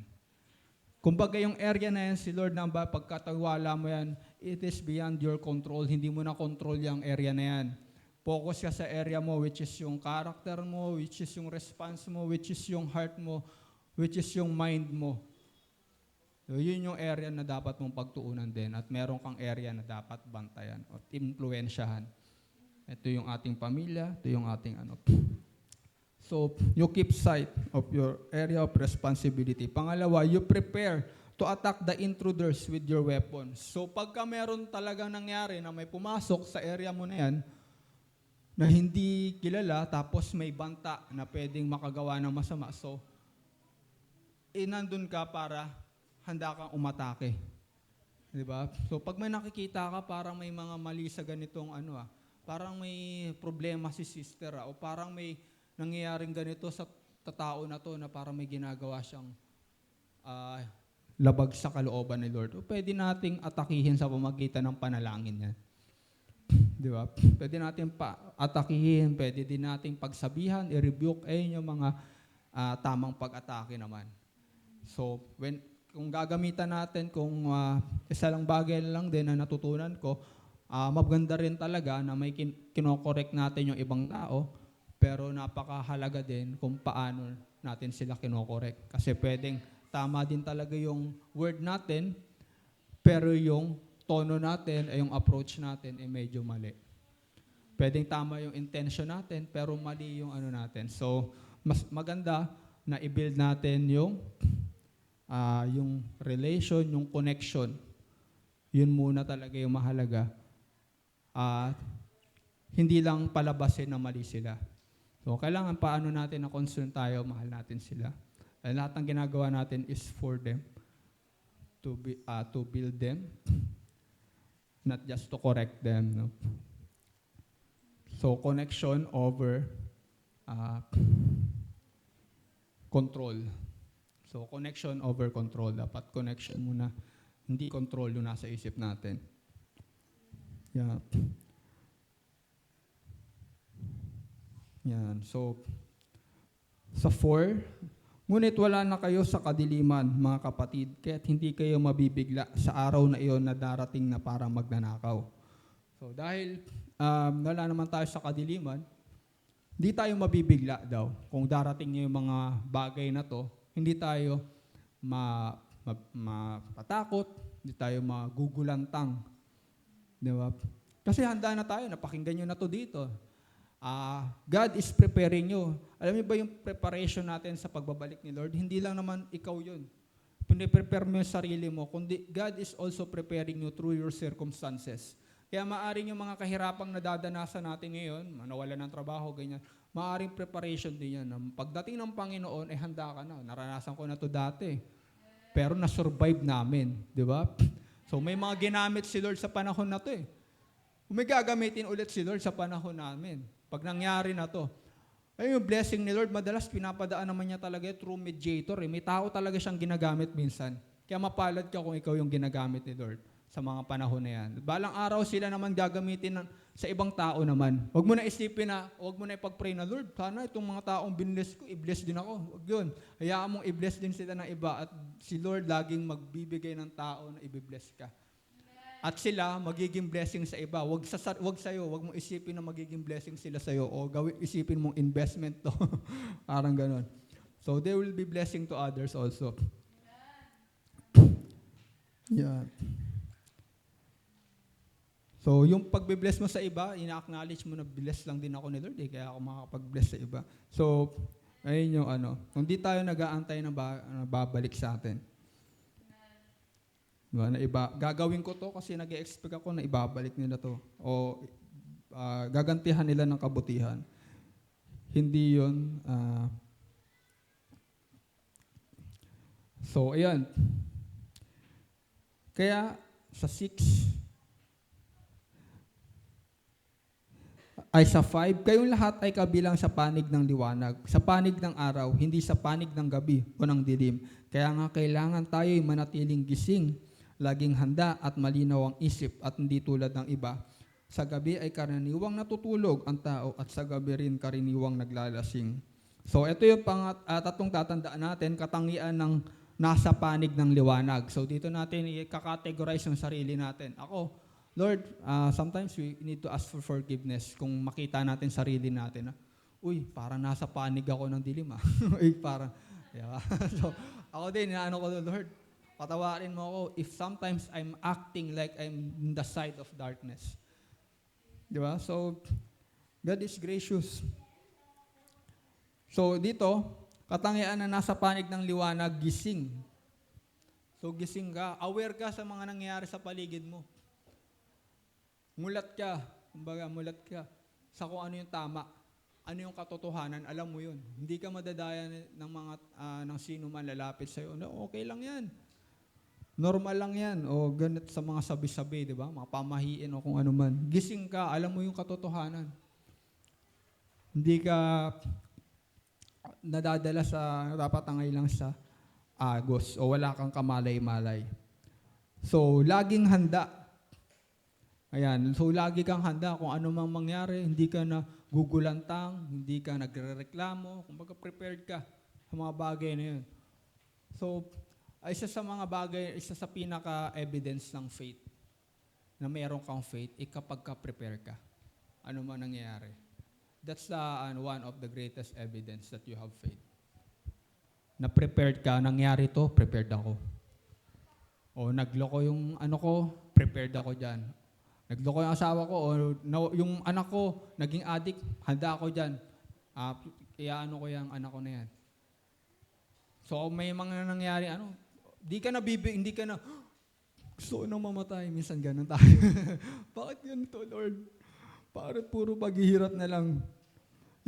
Kumbaga yung area na yan, si Lord na pagkatawala mo yan, it is beyond your control. Hindi mo na control yung area na yan. Focus ka sa area mo, which is yung character mo, which is yung response mo, which is yung heart mo, which is yung mind mo. So, yun yung area na dapat mong pagtuunan din at meron kang area na dapat bantayan o impluwensyahan. Ito yung ating pamilya, ito yung ating So, you keep sight of your area of responsibility. Pangalawa, you prepare to attack the intruders with your weapons. So, pagka meron talagang nangyari na may pumasok sa area mo na yan, na hindi kilala, tapos may banta na pwedeng makagawa ng masama. So, nandun ka para handa kang umatake. Diba? So, pag may nakikita ka, parang may mga mali sa ganitong parang may problema si sister, o parang may nangyayaring ganito sa tao na to na parang may ginagawa siyang labag sa kalooban ni Lord. O pwede nating atakihin sa pamagitan ng panalangin yan. Di ba? Pwede natin atakihin, pwede din natin pagsabihan, i-rebuke, yung mga tamang pag-atake naman. So, kung gagamitan natin, kung isa lang bagay lang din na natutunan ko, maganda rin talaga na may kinokorek natin yung ibang tao, pero napakahalaga din kung paano natin sila kinokorek. Kasi pwedeng tama din talaga yung word natin, pero yung tono natin, yung approach natin, medyo mali. Pwedeng tama yung intention natin, pero mali yung natin. So, mas maganda na i-build natin yung relation, yung connection. Yun muna talaga yung mahalaga. Hindi lang palabasin na mali sila. So, kailangan paano natin na concern tayo, mahal natin sila. Lahat ng ginagawa natin is for them, to build them, not just to correct them. No? So, connection over control. So, connection over control. Dapat connection muna. Hindi control yung nasa isip natin. Yeah. Yan. So, sa 4, ngunit wala na kayo sa kadiliman, mga kapatid, kaya't hindi kayo mabibigla sa araw na iyon na darating na para magnanakaw. So, dahil wala naman tayo sa kadiliman, hindi tayo mabibigla daw. Kung darating yung mga bagay na to, hindi tayo mapatakot, hindi tayo magugulantang. Di ba? Kasi handa na tayo, napakinggan nyo na to dito. God is preparing you. Alam niyo ba yung preparation natin sa pagbabalik ni Lord? Hindi lang naman ikaw yun. piniprepare mo yung sarili mo, kundi God is also preparing you through your circumstances. Kaya maaring yung mga kahirapang nadadanasan natin ngayon, nawala ng trabaho, ganyan, maaring preparation din yan. Pagdating ng Panginoon, handa ka na. Naranasan ko na to dati. Pero na-survive namin, di ba? So may mga ginamit si Lord sa panahon na to eh. May gagamitin ulit si Lord sa panahon namin. Pag nangyari na to. Ay, yung blessing ni Lord, madalas pinapadaan naman niya talaga through mediator. Eh. May tao talaga siyang ginagamit minsan. Kaya mapalad ka kung ikaw yung ginagamit ni Lord sa mga panahon na yan. Balang araw sila naman gagamitin sa ibang tao naman. Huwag mo na isipin na, huwag mo na ipag-pray na, Lord, sana itong mga taong binless ko, i-bless din ako. Huwag yun. Hayaan mong i-bless din sila ng iba at si Lord laging magbibigay ng tao na i-bless ka. At sila magiging blessing sa iba. Wag sa'yo, wag mong isipin na magiging blessing sila sa'yo o isipin mong investment to. Parang ganon. So they will be blessing to others also. Yeah. So yung pagbe-bless mo sa iba, ina-acknowledge mo na bless lang din ako ni Lord, kaya ako makakapag-bless sa iba. So, ayun yung ano. Hindi tayo nag-aantay na babalik sa atin. Diba, na iba, gagawin ko to kasi nag-expect ako na ibabalik nila to. O gagantihan nila ng kabutihan. Hindi yun. So, ayan. Kaya, sa 5, kayong lahat ay kabilang sa panig ng liwanag, sa panig ng araw, hindi sa panig ng gabi o ng dilim. Kaya nga kailangan tayo'y manatiling gising, laging handa at malinaw ang isip at hindi tulad ng iba. Sa gabi ay karaniwang natutulog ang tao at sa gabi rin karaniwang naglalasing. So ito yung tatlong tatandaan natin, katangian ng nasa panig ng liwanag. So dito natin i-categorize yung sarili natin. Ako, Lord, sometimes we need to ask for forgiveness kung makita natin sarili natin. Uy, parang nasa panig ako ng dilim. Uy, parang, yeah. So ako din, inaano ko, Lord, patawarin mo ako if sometimes I'm acting like I'm in the side of darkness. Di ba? So, God is gracious. So, dito, katangian na nasa panig ng liwanag, gising. So, gising ka. Aware ka sa mga nangyayari sa paligid mo. Mulat ka. Kumbaga, mulat ka sa kung ano yung tama. Ano yung katotohanan, alam mo yun. Hindi ka madadaya ng mga ng sino man lalapit sa'yo. No, okay lang yan. Normal lang yan. O ganit sa mga sabi-sabi, di ba? Mga pamahiin o kung ano man. Gising ka, alam mo yung katotohanan. Hindi ka nadadala sa napatangay lang sa agos o wala kang kamalay-malay. So, laging handa. Ayan. So, lagi kang handa kung ano mang mangyari. Hindi ka na gugulantang, hindi ka nagre-reklamo. Kumbaga, prepared ka sa mga bagay na yun. So, isa sa mga bagay, isa sa pinaka-evidence ng faith, na mayroon kang faith, kapag ka-prepare ka. Ano man nangyayari. That's one of the greatest evidence that you have faith. Na prepared ka, nangyari to, prepared ako. O nagloko yung ano ko, prepared ako dyan. Nagloko yung asawa ko, o yung anak ko, naging addict, handa ako dyan. Iaano ko yung anak ko na yan. So may mga nangyari, hindi ka na, gusto ko nang mamatay. Minsan ganun tayo. Bakit ganito, Lord? Parang puro paghihirap na lang.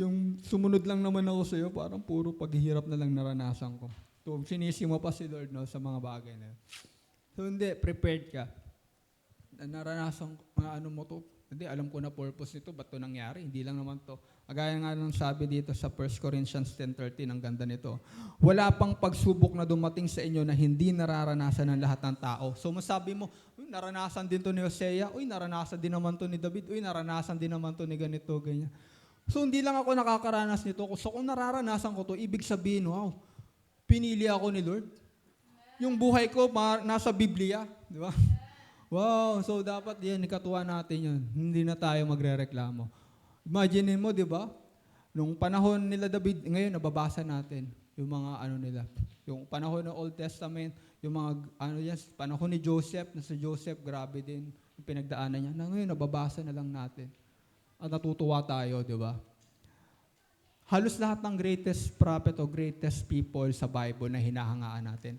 Yung sumunod lang naman ako sa iyo, parang puro paghihirap na lang naranasan ko. So, sinisi mo pa si Lord sa mga bagay na yun. So, hindi, prepared ka. Naranasan ko, mo to? Hindi, alam ko na purpose nito, ba't to nangyari? Hindi lang naman to. Agaya nga ng sabi dito sa 1 Corinthians 10:13, ang ganda nito. Wala pang pagsubok na dumating sa inyo na hindi nararanasan ng lahat ng tao. So masabi mo, naranasan din to ni Hosea, naranasan din naman to ni David, naranasan din naman to ni ganito, ganyan. So hindi lang ako nakakaranas nito. So kung nararanasan ko to, ibig sabihin, wow, pinili ako ni Lord. Yung buhay ko nasa Biblia, di ba? Wow, so dapat yan, ikatuwa natin yun. Hindi na tayo magrereklamo. Imagine mo, di ba? Nung panahon nila David, ngayon nababasa natin yung mga nila. Yung panahon ng Old Testament, yung mga panahon ni Joseph, na si Joseph, grabe din yung pinagdaanan niya. Na ngayon nababasa na lang natin. At natutuwa tayo, di ba? Halos lahat ng greatest prophet o greatest people sa Bible na hinahangaan natin,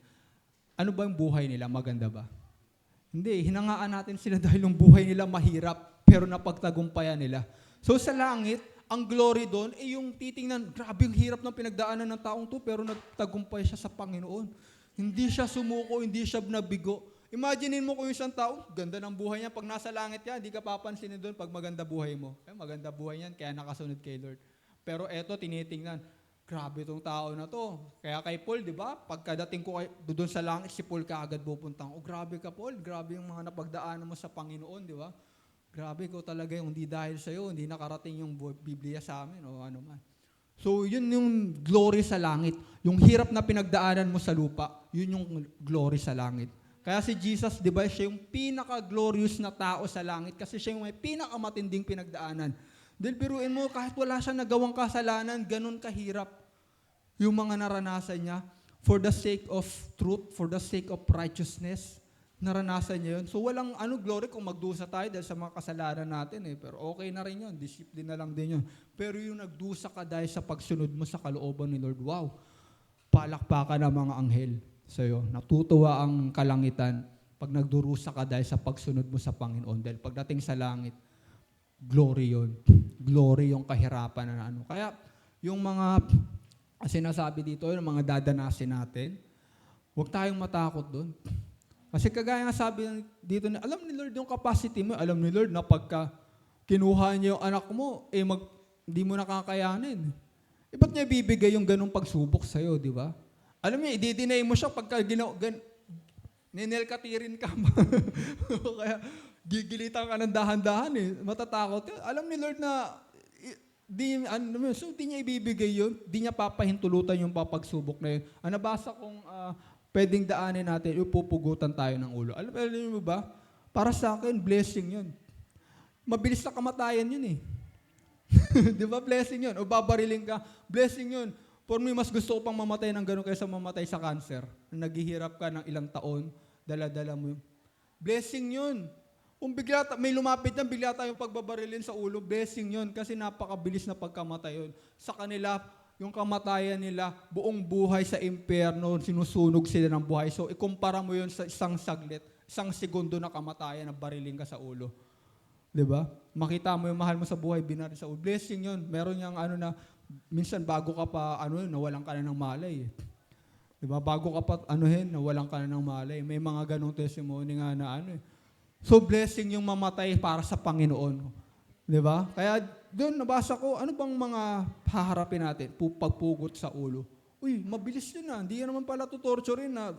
ano ba yung buhay nila? Maganda ba? Hindi, hinangaan natin sila dahil yung buhay nila mahirap, pero napagtagumpayan nila. So sa langit, ang glory doon, yung titingnan, grabe yung hirap ng pinagdaanan ng taong to, pero nagtagumpay siya sa Panginoon. Hindi siya sumuko, hindi siya nabigo. Imaginein mo kung yung isang tao, ganda ng buhay niya, pag nasa langit yan, hindi ka papansinin doon pag maganda buhay mo. Maganda buhay niyan, kaya nakasunod kay Lord. Pero eto, tinitingnan, grabe itong tao na to. Kaya kay Paul, di ba? Pagkadating ko doon sa langit, si Paul kaagad pupuntang, grabe ka Paul, grabe yung mga napagdaanan mo sa Panginoon, di ba? Grabe ko talaga yung hindi dahil sa'yo, hindi nakarating yung Biblia sa amin o ano man. So yun yung glory sa langit. Yung hirap na pinagdaanan mo sa lupa, yun yung glory sa langit. Kaya si Jesus, di ba, siya yung pinaka-glorious na tao sa langit kasi siya yung may pinakamatinding pinagdaanan. Dahil biruin mo, kahit wala siya nagawang kasalanan, ganun kahirap yung mga naranasan niya for the sake of truth, for the sake of righteousness. Naranasan niya yun. So walang glory kung magdusa tayo dahil sa mga kasalanan natin Pero okay na rin yun. Discipline na lang din yun. Pero yung nagdusa ka dahil sa pagsunod mo sa kalooban ni Lord, wow, palakpakan ng mga anghel sa'yo. Natutuwa ang kalangitan pag nagdurusa ka dahil sa pagsunod mo sa Panginoon. Dahil pagdating sa langit, glory yun. Glory yung kahirapan na Kaya yung mga sinasabi dito, yung mga dadanasin natin, huwag tayong matakot doon. Kasi kagaya nga sabi dito, alam ni Lord yung capacity mo, alam ni Lord na pagka kinuha niya yung anak mo, hindi mo nakakayanin. Ba't niya ibibigay yung ganong pagsubok sa'yo, di ba? Alam niya, i-deny mo siya pagka ninelkatirin ka. Kaya gigilitan ka ng dahan-dahan matatakot. Alam ni Lord na di niya ibibigay yun, di niya papahintulutan yung papagsubok na yun. Nabasa kong pwedeng daanin natin, ipupugutan tayo ng ulo. Alam mo ba? Para sa akin, blessing yun. Mabilis na kamatayan yun Di ba? Blessing yun. O babariling ka, blessing yun. For me, mas gusto ko pang mamatay ng gano'n kaysa mamatay sa cancer. Naghihirap ka ng ilang taon, dala-dala mo yun. Blessing yun. Kung bigla may lumapit na, bigla tayong pagbabarilin sa ulo, blessing yun. Kasi napakabilis na pagkamatay yun. Sa kanila, yung kamatayan nila, buong buhay sa impyerno, sinusunog sila ng buhay. So, ikumpara mo yun sa isang saglit, isang segundo na kamatayan na bariling ka sa ulo. Diba? Makita mo yung mahal mo sa buhay, binaril sa ulo. Blessing yun. Meron yung minsan bago ka pa, nawalan ka na ng malay. Diba? Bago ka pa, nawalan ka na ng malay. May mga ganong testimony nga na So, blessing yung mamatay para sa Panginoon. Diba? Kaya doon nabasa ko, ano bang mga haharapin natin? Pagpugot sa ulo. Uy, mabilis yun Hindi yan naman pala tutorturin na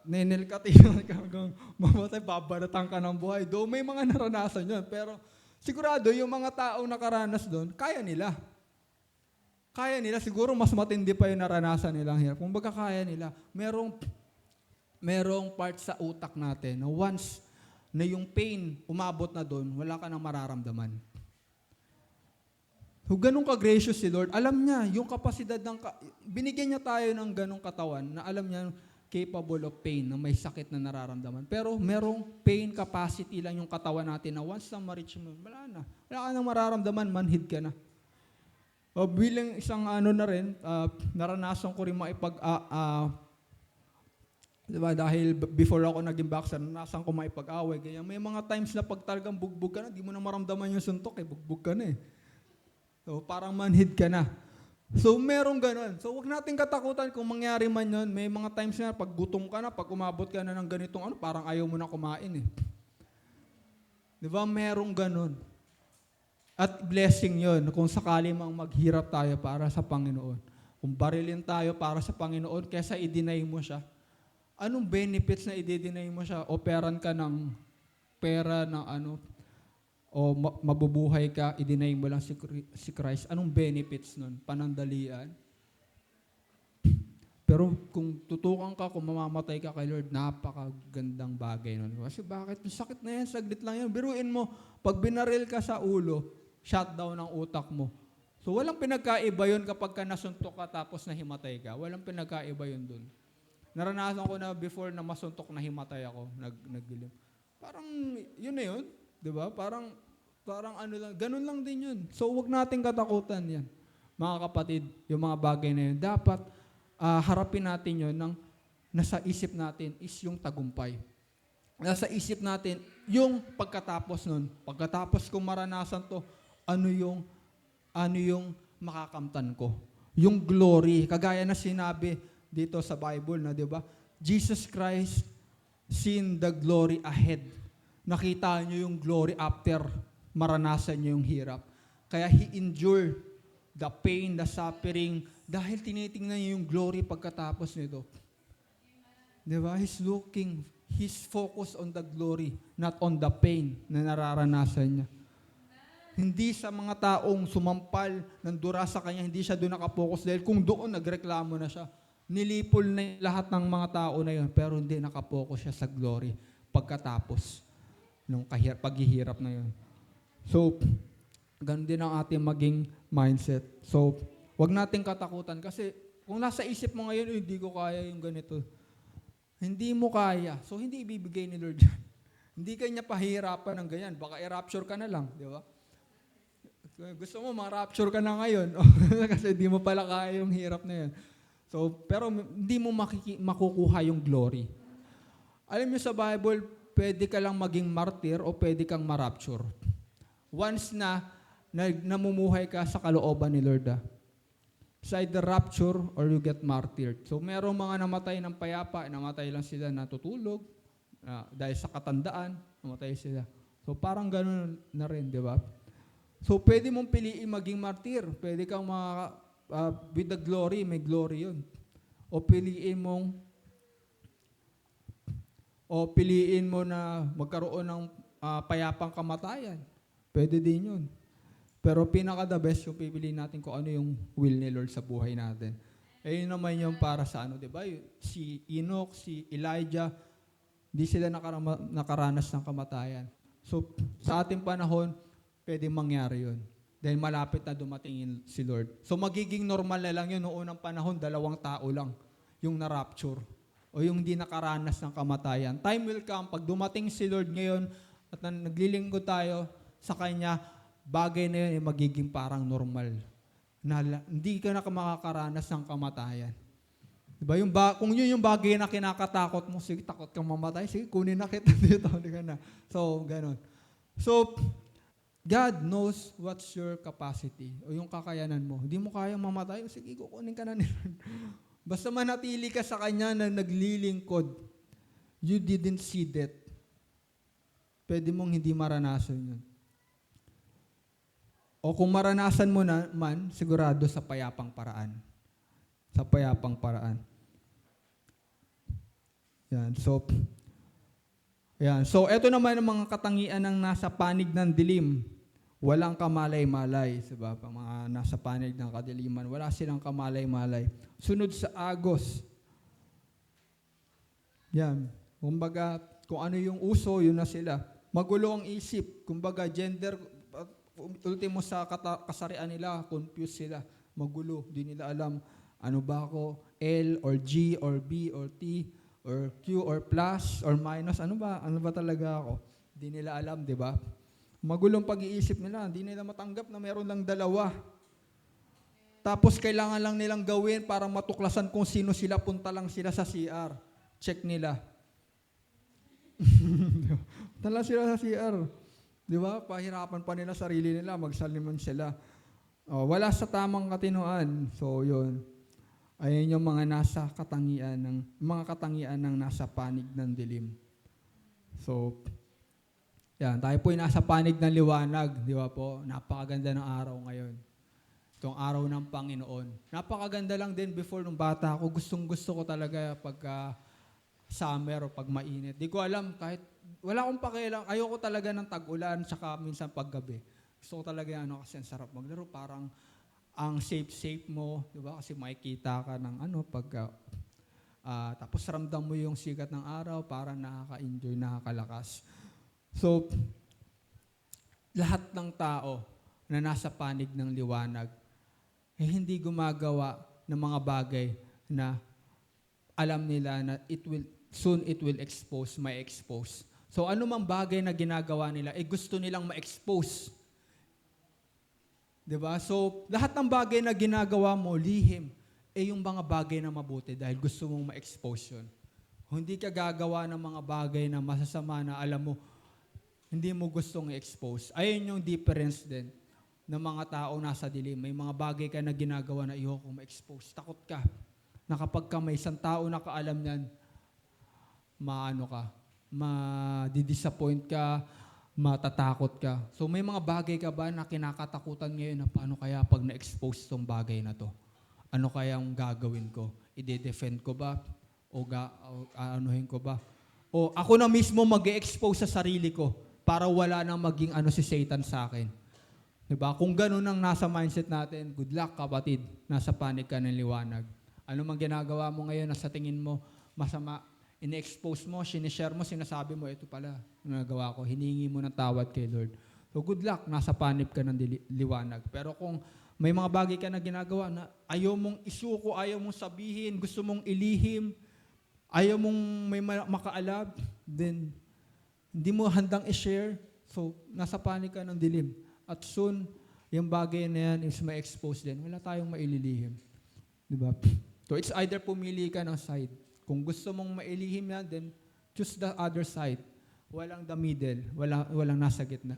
nenelkatin ka hanggang mamatay, babaratan ka ng buhay. Doon may mga naranasan yun. Pero sigurado yung mga taong nakaranas doon, kaya nila. Kaya nila. Siguro mas matindi pa yung naranasan nilang hirap. Kung baga kaya nila, merong part sa utak natin na once na yung pain umabot na doon, wala ka nang mararamdaman. So, ganun ka-gracious si Lord. Alam niya, yung kapasidad binigyan niya tayo ng ganung katawan na alam niya capable of pain, na may sakit na nararamdaman. Pero merong pain capacity lang yung katawan natin na once na ma-reach mo, wala na. Wala ka nang mararamdaman, manhid ka na. O bilang isang na rin, naranasan ko rin diba, dahil before ako naging boxer, naranasan ko maipag-away. Kaya may mga times na pag talagang bugbog ka na, di mo na maramdaman yung suntok, bugbog ka na So parang manhid ka na. So merong ganun. So huwag natin katakutan kung mangyari man yun. May mga times na pag gutom ka na, pag umabot ka na ng ganitong parang ayaw mo na kumain Diba? Merong ganun. At blessing yun kung sakali mang maghirap tayo para sa Panginoon. Kung barilin tayo para sa Panginoon kesa i-deny mo siya. Anong benefits na i-deny mo siya? Operan ka ng pera ng o mabubuhay ka, i-deny mo lang si Christ. Anong benefits nun? Panandalian? Pero kung tutukan ka, kung mamamatay ka kay Lord, napakagandang bagay nun. Kasi bakit? Sakit na yan, saglit lang yan. Biruin mo, pag binaril ka sa ulo, shutdown ang utak mo. So walang pinagkaiba yun kapag ka nasuntok ka tapos nahimatay ka. Walang pinagkaiba yun dun. Naranasan ko na before na masuntok na himatay ako, nagdilim. Parang yun na yun, 'di ba? Parang lang, ganun lang din yun. So wag nating katakutan 'yan. Mga kapatid, yung mga bagay na yun, dapat harapin natin yun ng nasa isip natin is yung tagumpay. Nasa isip natin yung pagkatapos nun. Pagkatapos kong maranasan to, ano yung makakamtan ko. Yung glory. Kagaya na sinabi dito sa Bible na, di ba? Jesus Christ seen the glory ahead. Nakita niyo yung glory after maranasan niyo yung hirap. Kaya He endured the pain, the suffering, dahil tinitingnan niya yung glory pagkatapos nito. Diba? He's focused on the glory, not on the pain na nararanasan niya. Hindi sa mga taong sumampal, nandura sa kanya, hindi siya doon nakapokus dahil kung doon nagreklamo na siya, nilipol na lahat ng mga tao na yun, pero hindi nakapokus siya sa glory pagkatapos ng paghihirap na yun. So, ganun din ang ating maging mindset. So, wag nating katakutan kasi kung nasa isip mo ngayon, hindi ko kaya yung ganito. Hindi mo kaya. So, hindi ibibigay ni Lord yan. Hindi ka niya pahirapan ng ganyan. Baka i-rapture ka na lang, di ba? Gusto mo, ma-rapture ka na ngayon. Kasi hindi mo pala kaya yung hirap na yan. So, pero hindi mo makukuha yung glory. Alam niyo sa Bible, pwede ka lang maging martyr o pwede kang ma-rapture. Once na namumuhay ka sa kalooban ni Lord. It's either rapture or you get martyred. So merong mga namatay ng payapa, namatay lang sila natutulog, dahil sa katandaan, namatay sila. So parang gano'n na rin, di ba? So pwede mong piliin maging martyr. Pwede kang with the glory, may glory yun. O piliin mo na magkaroon ng payapang kamatayan. Pwede din yun. Pero pinaka-the best yung pipiliin natin kung ano yung will ni Lord sa buhay natin. Eh yun naman yung para sa ano, di ba? Si Enoch, si Elijah, di sila nakaranas ng kamatayan. So, sa ating panahon, pwede mangyari yun. Dahil malapit na dumating si Lord. So, magiging normal na lang yun noong unang panahon, 2 tao lang yung na-rapture o yung hindi nakaranas ng kamatayan. Time will come, pag dumating si Lord ngayon at naglilingkod tayo sa Kanya, bagay na yun ay magiging parang normal. Hindi ka na makakaranas ng kamatayan. Diba? Kung yun yung bagay na kinakatakot mo, sige, takot kang mamatay, sige, kunin na kita dito. So, ganun. So, God knows what's your capacity o yung kakayanan mo. Hindi mo kayang mamatay, sige, kukunin ka na ni Lord. Basta manatili ka sa Kanya na naglilingkod, you didn't see death. Pwede mong hindi maranasan yun. O kung maranasan mo na man, sigurado sa payapang paraan. Sa payapang paraan. Yan. So, eto naman ang mga katangian ng nasa panig ng dilim. Walang kamalay-malay. Diba? Mga nasa panig ng kadiliman, wala silang kamalay-malay. Sunod sa agos. Yan. Kumbaga, kung ano yung uso, yun na sila. Magulo ang isip. Kumbaga, gender, ultimo sa kasarian nila, confused sila. Magulo. Di nila alam, ano ba ako? L or G or B or T or Q or plus or minus. Ano ba talaga ako? Di nila alam, di ba? Magulong pag-iisip nila. Di nila matanggap na meron lang 2. Tapos kailangan lang nilang gawin para matuklasan kung sino sila. Punta lang sila sa CR. Check nila. Punta lang sila sa CR. Di ba? Pahirapan pa nila sarili nila, magsaliman sila. Wala sa tamang katinoan. So, yun. Ayun yung mga katangian ng nasa panig ng dilim. So, yan. Tayo po yung nasa panig ng liwanag. Di ba po? Napakaganda ng araw ngayon. Itong araw ng Panginoon. Napakaganda lang din before nung bata ako. Gustong-gusto ko talaga pagka summer o pag mainit. Di ko alam, kahit wala akong pakialam. Ayoko talaga ng tag-ulan tsaka minsan paggabi. Gusto ko talaga kasi ang sarap maglaro. Parang ang safe mo, di ba? Kasi makikita ka ng tapos ramdam mo yung sikat ng araw, parang nakaka-enjoy, nakakalakas. So, lahat ng tao na nasa panig ng liwanag, hindi gumagawa ng mga bagay na alam nila na it will expose, may expose. So, ano mang bagay na ginagawa nila, gusto nilang ma-expose. Diba? So, lahat ng bagay na ginagawa mo, lihim, yung mga bagay na mabuti dahil gusto mong ma-expose yun. Hindi ka gagawa ng mga bagay na masasama na alam mo, hindi mo gustong i-expose. Ayun yung difference din ng mga tao nasa dilim. May mga bagay ka na ginagawa na ayoko ma-expose. Takot ka na kapag ka may isang tao na kaalam niyan, maano ka, ma-disappoint ka, matatakot ka. So may mga bagay ka ba na kinakatakutan ngayon na paano kaya pag na-expose tong bagay na to? Ano kaya ang gagawin ko? I-defend ko ba? O anuhin ko ba? O ako na mismo mag-expose sa sarili ko para wala nang maging ano si Satan sa akin. Diba? Kung ganun ang nasa mindset natin, good luck kapatid, nasa panig ka ng liwanag. Ano mang ginagawa mo ngayon na sa tingin mo masama, ine-expose mo, sinishare mo, sinasabi mo, ito pala, nagawa ko, hiningi mo ng tawad kay Lord. So good luck, nasa panib ka ng liwanag. Pero kung may mga bagay ka na ginagawa na ayaw mong isuko, ayaw mong sabihin, gusto mong ilihim, ayaw mong may makaalab, then hindi mo handang i-share, so nasa panig ka ng dilim. At soon, yung bagay na yan is ma-expose din. Wala tayong maililihim. Diba? So it's either pumili ka ng side. Kung gusto mong mailihim yan, then choose the other side. Walang the middle. Walang nasa gitna.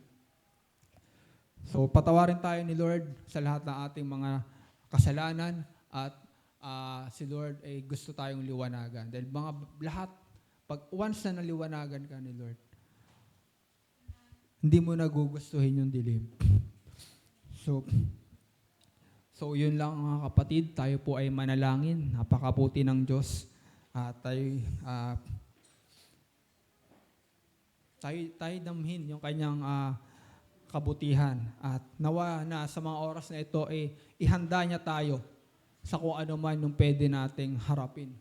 So patawarin tayo ni Lord sa lahat ng ating mga kasalanan at si Lord ay gusto tayong liwanagan. Dahil lahat, pag once na naliwanagan ka ni Lord, hindi mo nagugustuhin yung dilim. So yun lang mga kapatid, tayo po ay manalangin. Napakabuti ng Diyos. Tayo damhin yung kanyang kabutihan. At nawa na sa mga oras na ito, ihanda niya tayo sa kung ano man yung pwede nating harapin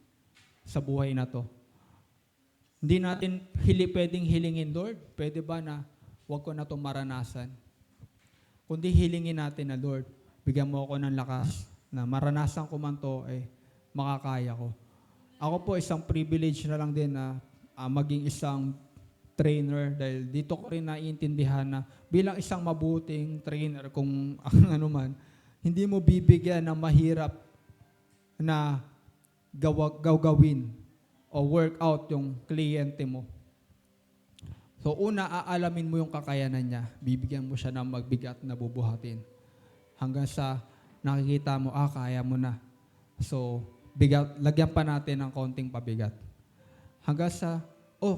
sa buhay na to. Hindi natin pwedeng hilingin, Lord, pwede ba na huwag ko na itong maranasan? Kundi hilingin natin na, Lord, bigyan mo ako ng lakas na maranasan ko man to, makakaya ko. Ako po isang privilege na lang din na maging isang trainer dahil dito ko rin naiintindihan na bilang isang mabuting trainer kung ano man, hindi mo bibigyan ng mahirap na gawin o workout yung kliyente mo. So una, aalamin mo yung kakayanan niya. Bibigyan mo siya ng magbigat na bubuhatin. Hanggang sa nakikita mo, kaya mo na. So, lagyan pa natin ng konting pabigat. Hanggang sa,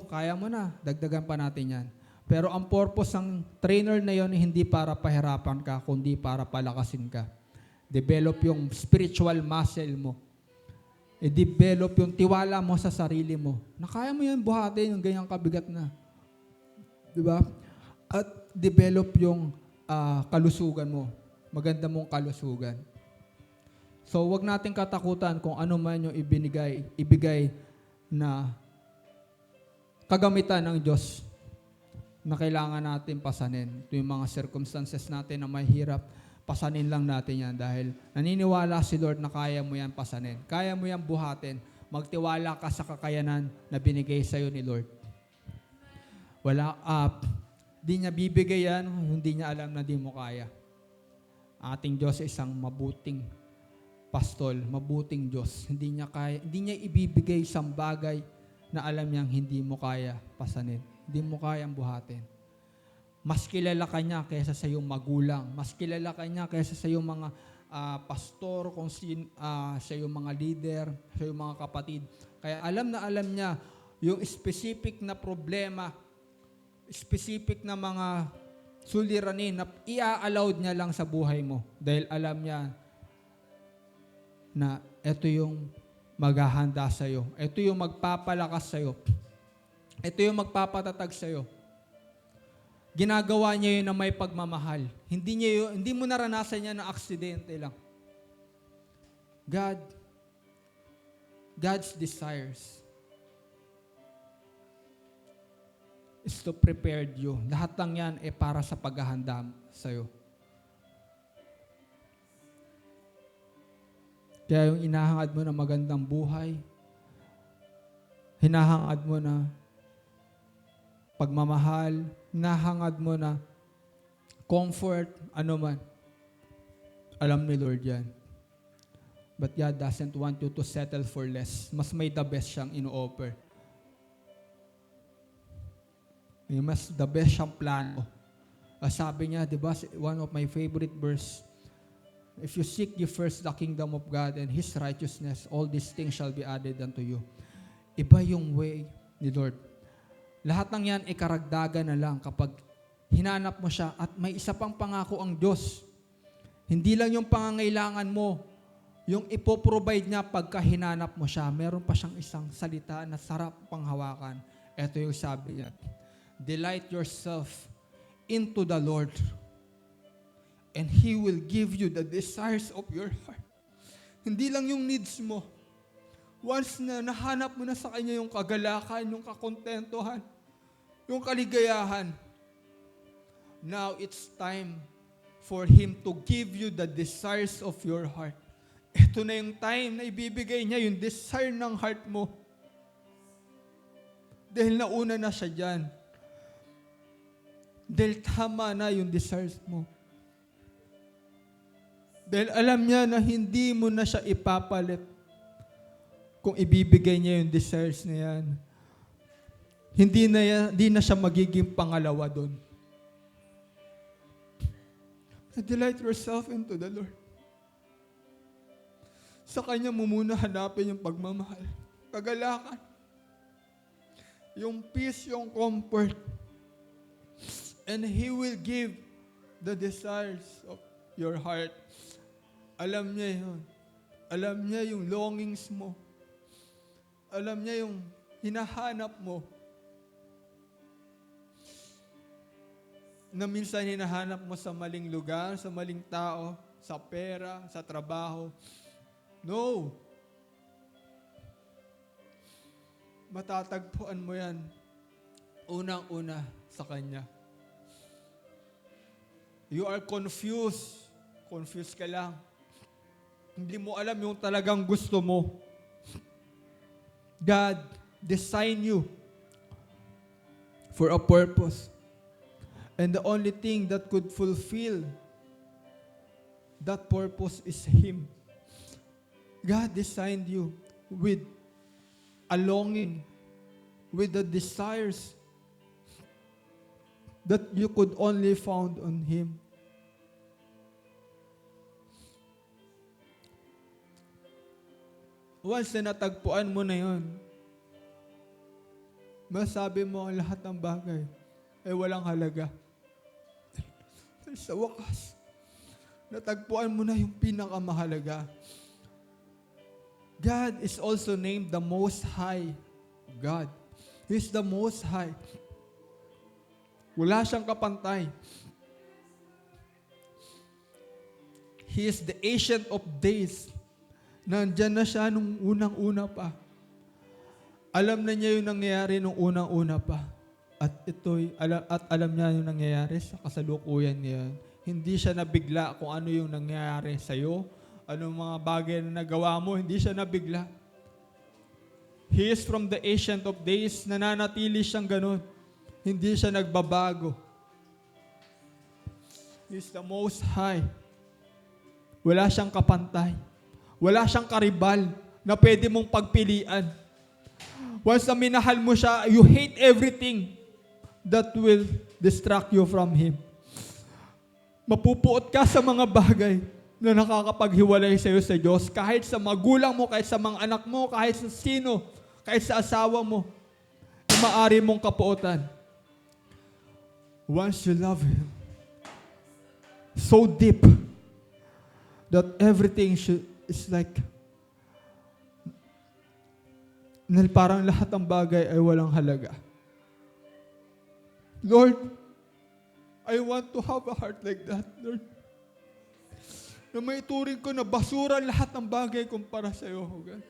kaya mo na, dagdagan pa natin yan. Pero ang purpose ng trainer na yon hindi para pahirapan ka, kundi para palakasin ka. Develop yung spiritual muscle mo. I-develop yung tiwala mo sa sarili mo. Na kaya mo yan buhatin yung ganyang kabigat na. Diba? At develop yung kalusugan mo. Maganda mong kalusugan. So, wag nating katakutan kung ano man yung ibigay na kagamitan ng Diyos na kailangan natin pasanin. Ito yung mga circumstances natin na mahirap, pasanin lang natin yan dahil naniniwala si Lord na kaya mo yan pasanin. Kaya mo yan buhatin. Magtiwala ka sa kakayanan na binigay sa'yo ni Lord. Di niya bibigay yan, hindi niya alam na di mo kaya. Ating Diyos ay isang mabuting pastol, mabuting Diyos. Hindi niya ibibigay isang bagay na alam niyang hindi mo kaya pasanin. Hindi mo kayang buhatin. Mas kilala ka niya kaysa sa iyong magulang. Mas kilala ka niya kaysa sa iyong mga pastor, sa iyong mga leader, sa iyong mga kapatid. Kaya alam na alam niya yung specific na problema, specific na mga suliranin na i-allowed niya lang sa buhay mo. Dahil alam niya na ito yung maghahanda sa'yo. Ito yung magpapalakas sa'yo. Ito yung magpapatatag sa'yo. Ginagawa niya yun na may pagmamahal. Hindi mo naranasan niya na aksidente lang. God's desires is to prepare you. Lahat lang yan para sa paghahanda sa'yo. Kaya yung inahangad mo na magandang buhay, hinahangad mo na pagmamahal, hinahangad mo na comfort, ano man. Alam ni Lord yan. But God doesn't want you to settle for less. Mas may the best siyang ino-offer. Mas the best siyang plano. Sabi niya, di ba, one of my favorite verse, if you seek ye first the kingdom of God and His righteousness, all these things shall be added unto you. Iba yung way ni Lord. Lahat ng yan, ikaragdagan na lang kapag hinanap mo siya. At may isa pang pangako ang Diyos. Hindi lang yung pangangailangan mo, yung ipoprovide niya pagka hinanap mo siya. Meron pa siyang isang salita na sarap panghawakan. Ito yung sabi niya, delight yourself into the Lord, and He will give you the desires of your heart. Hindi lang yung needs mo. Once na nahanap mo na sa Kanya yung kagalakan, yung kakontentuhan, yung kaligayahan, now it's time for Him to give you the desires of your heart. Ito na yung time na ibibigay niya yung desire ng heart mo. Dahil nauna na siya dyan. Dahil tama na yung desires mo. Dahil alam niya na hindi mo na siya ipapalit kung ibibigay niya yung desires na yan. Hindi na siya magiging pangalawa doon. Delight yourself into the Lord. Sa Kanya mo muna hanapin yung pagmamahal, kagalakan, yung peace, yung comfort. And He will give the desires of your heart. Alam niya yun. Alam niya yung longings mo. Alam niya yung hinahanap mo. Na minsan hinahanap mo sa maling lugar, sa maling tao, sa pera, sa trabaho. No. Matatagpuan mo yan unang-una sa Kanya. You are confused. Confused ka lang. Hindi mo alam yung talagang gusto mo. God designed you for a purpose. And the only thing that could fulfill that purpose is Him. God designed you with a longing, with the desires that you could only found on Him. Once na natagpuan mo na yun, masabi mo ang lahat ng bagay ay walang halaga. Sa wakas, natagpuan mo na yung pinakamahalaga. God is also named the Most High God. He is the Most High. Wala siyang kapantay. He is the Ancient of Days. Nandyan na siya nung unang-una pa. Alam na niya yung nangyayari nung unang-una pa. At alam niya yung nangyayari sa kasalukuyan niya. Hindi siya nabigla kung ano yung nangyayari sa'yo. Anong mga bagay na nagawa mo, hindi siya nabigla. He is from the Ancient of Days. Nananatili siyang ganun. Hindi siya nagbabago. He is the Most High. Wala siyang kapantay. Wala siyang karibal na pwede mong pagpilian. Once na minahal mo siya, you hate everything that will distract you from Him. Mapupuot ka sa mga bagay na nakakapaghiwalay sa iyo sa Diyos. Kahit sa magulang mo, kahit sa mga anak mo, kahit sa sino, kahit sa asawa mo, maaari mong kapuotan. Once you love Him so deep that everything is like parang lahat ng bagay ay walang halaga. Lord, I want to have a heart like that, Lord. Na may turing ko na basura lahat ng bagay kumpara sa iyo, God.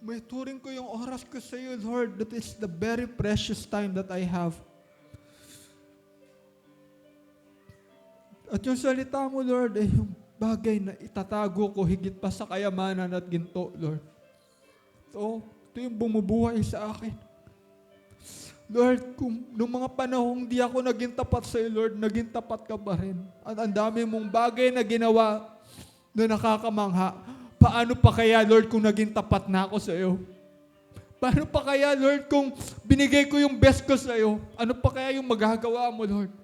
May turing ko yung oras ko sa iyo, Lord, that is the very precious time that I have. At yung salita mo, Lord, ay yung bagay na itatago ko higit pa sa kayamanan at ginto, Lord. Ito yung bumubuhay sa akin. Lord, kung noong mga panahong di ako naging tapat sa iyo, Lord, naging tapat ka pa rin. At ang dami mong bagay na ginawa na nakakamangha. Paano pa kaya, Lord, kung naging tapat na ako sa iyo? Paano pa kaya, Lord, kung Binigay ko yung best ko sa'yo. Ano pa kaya yung magagawa mo, Lord?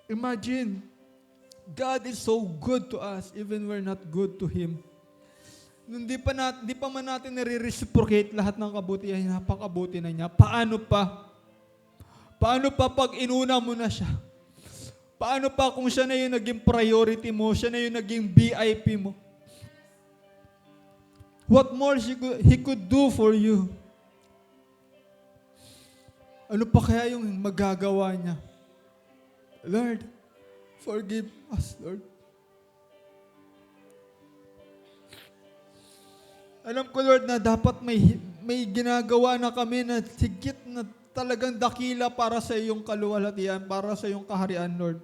Imagine, God is so good to us even we're not good to Him. Hindi pa man natin nare-reciprocate lahat ng kabutihan niya, napakabuti na niya. Paano pa? Paano pa pag inuna mo na siya? Paano pa kung siya na yung naging priority mo, siya na yung naging VIP mo? What more He could do for you? Ano pa kaya yung magagawa niya? Lord, forgive us, Lord. Alam ko, Lord, na dapat may ginagawa na kami na higit na talagang dakila para sa iyong kaluwalhatian, para sa iyong kaharian, Lord.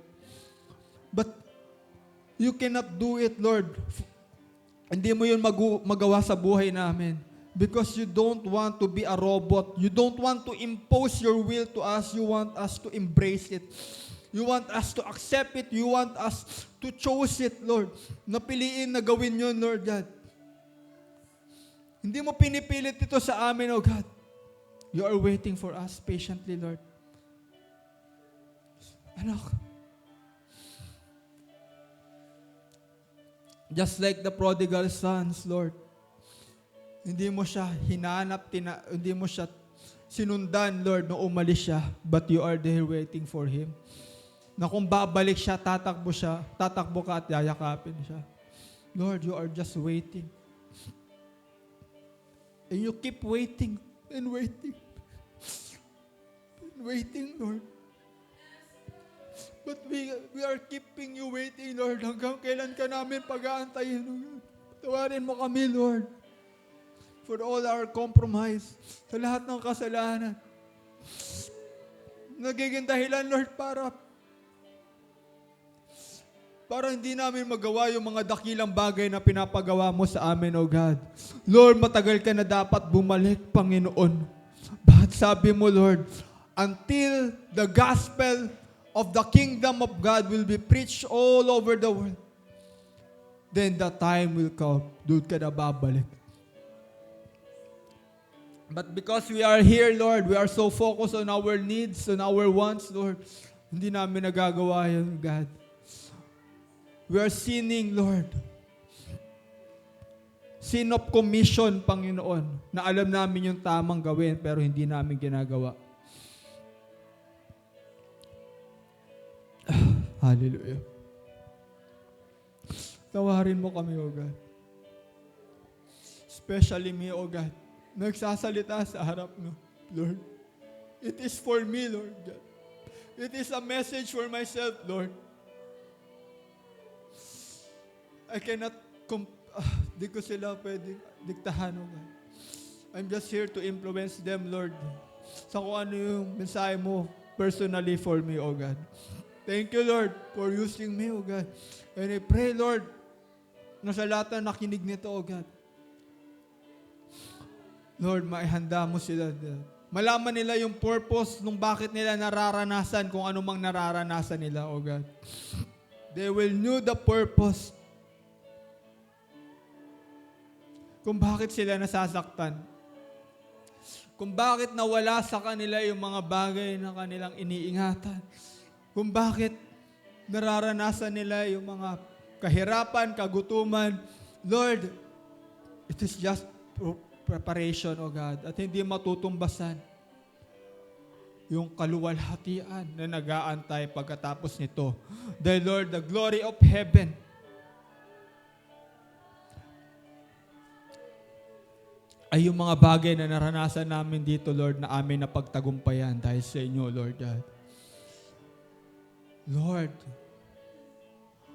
But you cannot do it, Lord. Hindi mo yun magawa sa buhay namin. Because you don't want to be a robot. You don't want to impose your will to us. You want us to embrace it. You want us to accept it. You want us to choose it, Lord. Napiliin na gawin yun, Lord God. Hindi mo pinipilit ito sa amin, oh God. You are waiting for us patiently, Lord. Anak. Just like the prodigal sons, Lord. Hindi mo siya hinanap, hindi mo siya sinundan, Lord, nung umalis siya. But you are there waiting for him. Na kung babalik siya, tatakbo ka at yayakapin siya. Lord, you are just waiting. And you keep waiting and waiting. And waiting, Lord. But we are keeping you waiting, Lord. Hanggang kailan ka namin pag-aantayin, Lord. Tawarin mo kami, Lord. For all our compromise. Sa lahat ng kasalanan. Nagiging dahilan, Lord, para hindi namin magawa yung mga dakilang bagay na pinapagawa mo sa amin, O God. Lord, matagal ka na dapat bumalik, Panginoon. Bakit sabi mo, Lord, until the gospel of the kingdom of God will be preached all over the world, then the time will come. Doon ka na babalik. But because we are here, Lord, we are so focused on our needs, on our wants, Lord, hindi namin nagagawa yun, God. We are sinning, Lord. Sin of commission, Panginoon, na alam namin yung tamang gawin pero hindi namin ginagawa. Hallelujah. Tawarin mo kami, O God. Especially me, O God. Nagsasalita sa harap mo, Lord. It is for me, Lord God. It is a message for myself, Lord. I cannot, di ko sila pwede diktahan, O God. I'm just here to influence them, Lord. Sa kung ano yung mensahe mo personally for me, O God. Thank you, Lord, for using me, O God. And I pray, Lord, na sa lahat na nakinig nito, O God, Lord, maihanda mo sila. Malaman nila yung purpose nung bakit nila nararanasan kung anumang nararanasan nila, O God. They will know the purpose kung bakit sila nasasaktan. Kung bakit nawala sa kanila yung mga bagay na kanilang iniingatan. Kung bakit nararanasan nila yung mga kahirapan, kagutuman. Lord, it is just preparation, O God, at hindi matutumbasan yung kaluwalhatian na nag-aantay pagkatapos nito. The Lord, the glory of heaven, ay yung mga bagay na naranasan namin dito, Lord, na amin na pagtagumpayan dahil sa inyo, Lord God. Lord,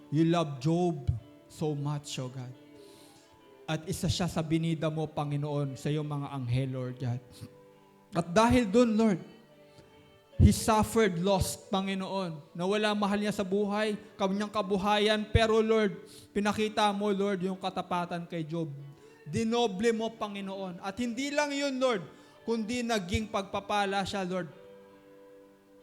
you love Job so much, O God. At isa siya sa binida mo, Panginoon, sa iyong mga anghel, Lord God. At dahil doon, Lord, he suffered loss, Panginoon. Nawala mahal niya sa buhay, kanyang kabuhayan. Pero, Lord, pinakita mo, Lord, yung katapatan kay Job. Dinoble mo, Panginoon. At hindi lang yun, Lord, kundi naging pagpapala siya, Lord,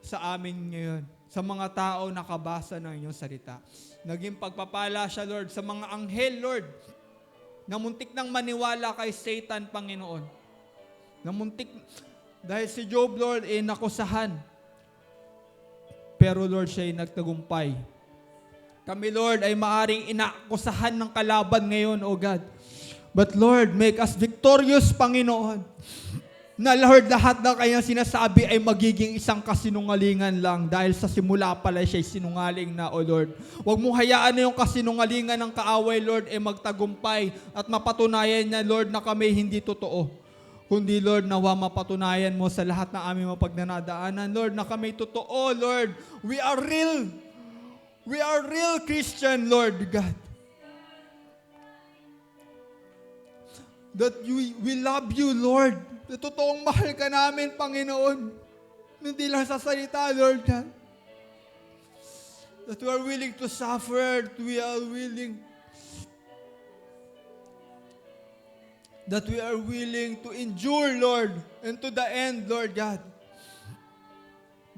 sa amin ngayon. Sa mga tao nakabasa ng inyong salita. Naging pagpapala siya, Lord, sa mga anghel, Lord, na muntik nang maniwala kay Satan, Panginoon. Na muntik Dahil si Job, Lord, nakusahan. Pero Lord, siya ay nagtagumpay. Kami, Lord, ay maaring inakusahan ng kalaban ngayon, O God. But Lord, make us victorious, Panginoon. Na Lord, lahat ng kanyang sinasabi ay magiging isang kasinungalingan lang dahil sa simula pala siya ay sinungaling na, O Lord. Huwag mong hayaan na yung kasinungalingan ng kaaway, Lord, ay magtagumpay at mapatunayan niya, Lord, na kami hindi totoo. Kundi, Lord, nawa mapatunayan mo sa lahat ng aming mapagnanadaanan, Lord, na kami totoo, Lord. We are real. We are real Christian, Lord God. That we love you, Lord. Na totoong mahal ka namin, Panginoon. Hindi lang sa salita, Lord God. That we are willing to suffer, that we are willing to endure, Lord, and to the end, Lord God.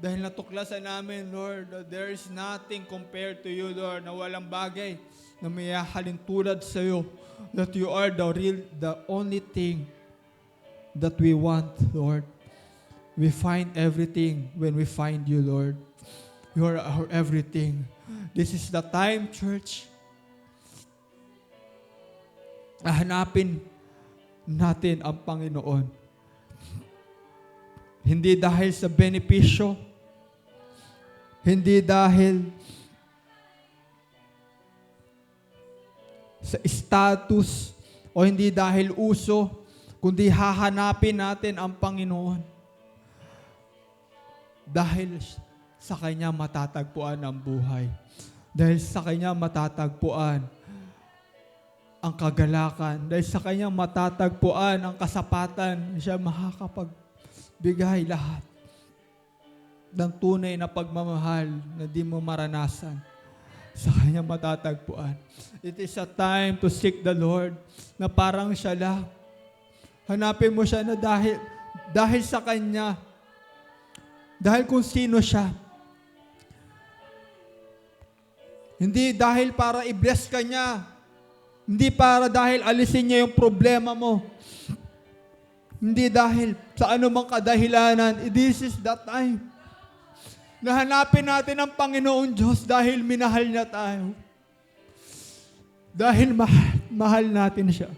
Dahil natuklasan namin, Lord, that there is nothing compared to you, Lord, na walang bagay na may halintulad sa iyo. That you are the only thing that we want, Lord. We find everything when we find you, Lord. You are our everything. This is the time, church. Hanapin natin ang Panginoon. Hindi dahil sa benepisyo, hindi dahil sa status, o hindi dahil uso, kundi hahanapin natin ang Panginoon. Dahil sa Kanya matatagpuan ang buhay. Dahil sa Kanya matatagpuan ang kagalakan. Dahil sa Kanya matatagpuan ang kasapatan. Siya makakapagbigay lahat ng tunay na pagmamahal na di mo maranasan. Sa Kanya matatagpuan. It is a time to seek the Lord na parang siya lang. Hanapin mo siya na dahil sa Kanya. Dahil kung sino siya. Hindi dahil para i-bless ka niya. Hindi para dahil alisin niya yung problema mo. Hindi dahil sa anumang kadahilanan. This is the time. Nahanapin natin ang Panginoon Diyos dahil minahal niya tayo. Dahil mahal natin siya.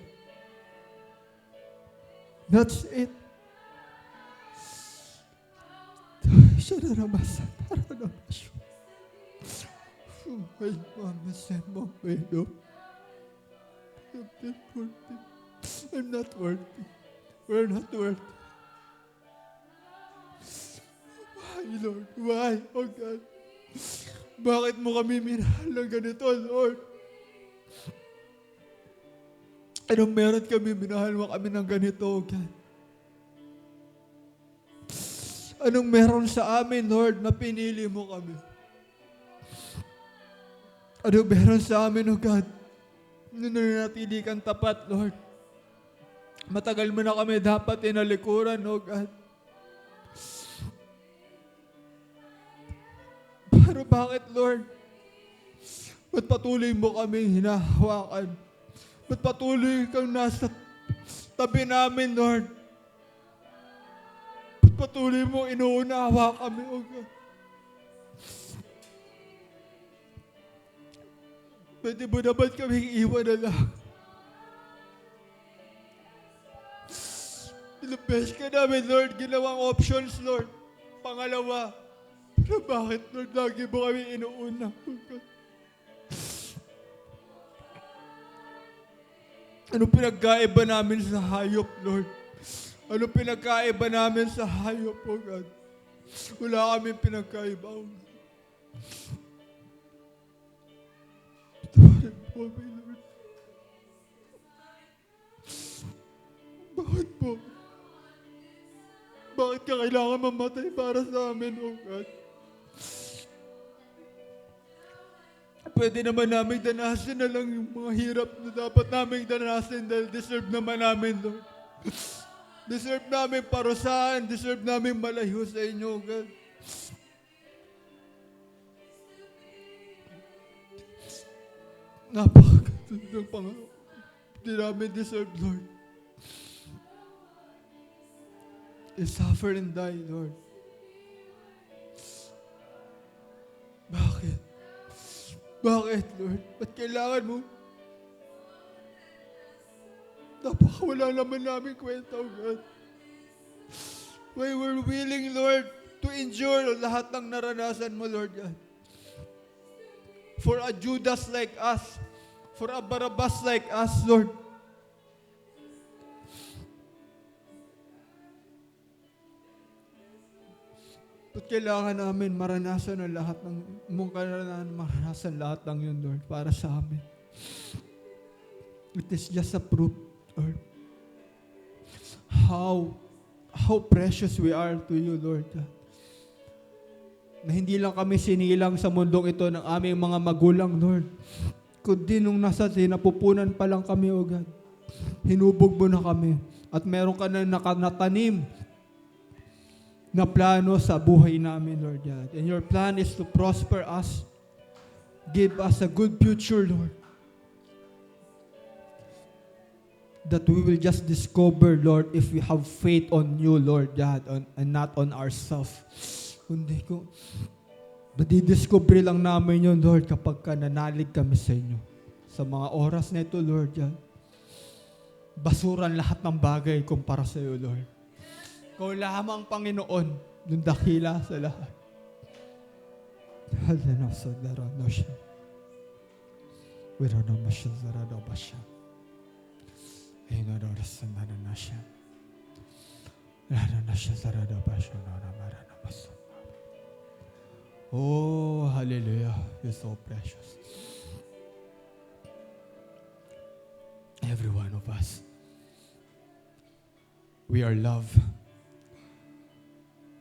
That's it. I'm not worthy. We're not worthy. Why, Lord? Why? Oh God. Bakit mo kami minahal ng ganito, Lord? Anong meron kami minahal mo kami ng ganito, oh God? Anong meron sa amin, Lord, na pinili mo kami? Anong meron sa amin, oh God? Nananatili kang tapat, Lord. Matagal mo na kami dapat inalikuran, oh God. Pero bakit, Lord? Ba't patuloy mo kami hinahawakan? Ba't patuloy kang nasa tabi namin, Lord? Ba't patuloy mo inuunawa kami, O God? Pwede mo na ba't kaming iwan na lang? Ilang ka namin, Lord, ginawang options, Lord. Pangalawa, pero bakit, Lord, lagi mo kami inuuna? O God? Anong pinagkaiba namin sa hayop, Lord? Anong pinagkaiba namin sa hayop, O God? Wala kami pinagkaiba, O God. Patawarin po kami, Lord. Bakit po? Bakit ka kailangan mamatay para sa amin, O God? Pwede naman namin danasin na lang yung mga hirap na dapat namin danasin dahil deserve naman namin, Lord. Deserve namin parusahan, deserve namin malayo sa inyo, God. Napakaganda ng Panginoon. Hindi namin deserve, Lord. You suffer and die, Lord. Bakit? Bakit, Lord? Ba't kailangan mo? Napakawala naman namin kwenta, oh God. We were willing, Lord, to endure lahat ng naranasan mo, Lord God. For a Judas like us, for a Barabbas like us, Lord. Ba't kailangan namin maranasan ang lahat ng mong kailangan maranasan lahat ng yun, Lord, para sa amin. It is just a proof, Lord, how precious we are to you, Lord. Na hindi lang kami sinilang sa mundong ito ng aming mga magulang, Lord, kundi nung nasa sinapupunan pa lang kami, O God, hinubog mo na kami at meron ka na nakanatanim na plano sa buhay namin, Lord God. And your plan is to prosper us, give us a good future, Lord. That we will just discover, Lord, if we have faith on you, Lord God, and not on ourselves. Kundi ko, madidiscover lang namin yun, Lord, kapag nanalig kami sa inyo. Sa mga oras na ito, Lord God, basuran lahat ng bagay kumpara sa iyo, Lord. Ikaw lamang, Panginoon, yung dakila sa lahat. Oh, hallelujah. You're so precious. Every one of us. We are loved.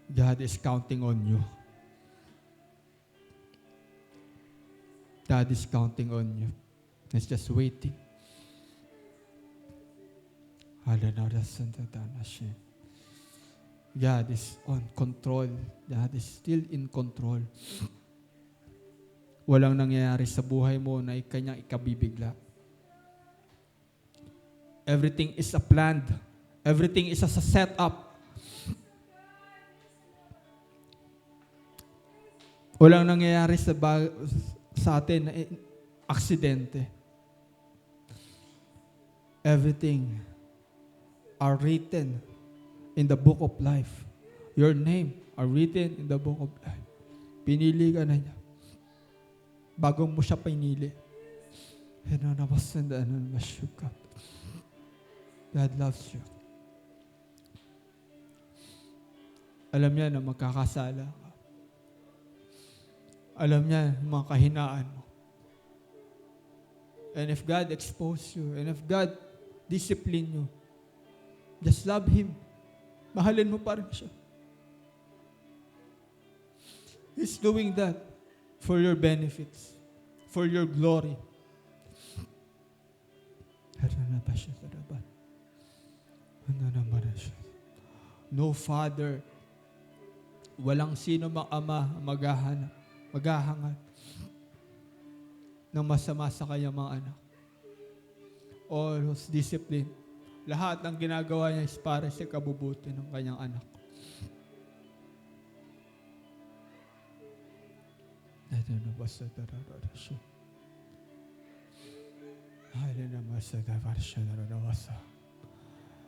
God is counting on you. God is counting on you. He's just waiting. God is on control. God is still in control. Walang nangyayari sa buhay mo na kanyang ikabibigla. Everything is a planned. Everything is a setup. Walang nangyayari sa atin na aksidente. Everything are written in the book of life. Your name are written in the book of life. Pinili ka na niya. Bago mo siya pinili. God loves you. Alam niya na magkakasala ka. Alam niya mga kahinaan mo. And if God expose you, and if God discipline you, just love Him. Mahalin mo pa rin siya. He's doing that for your benefits, for your glory. No father, walang sino mang ama maghahangat ng masama sa kanyang mga anak. All whose discipline, lahat ng ginagawa niya is para sa kabubuti ng kanyang anak.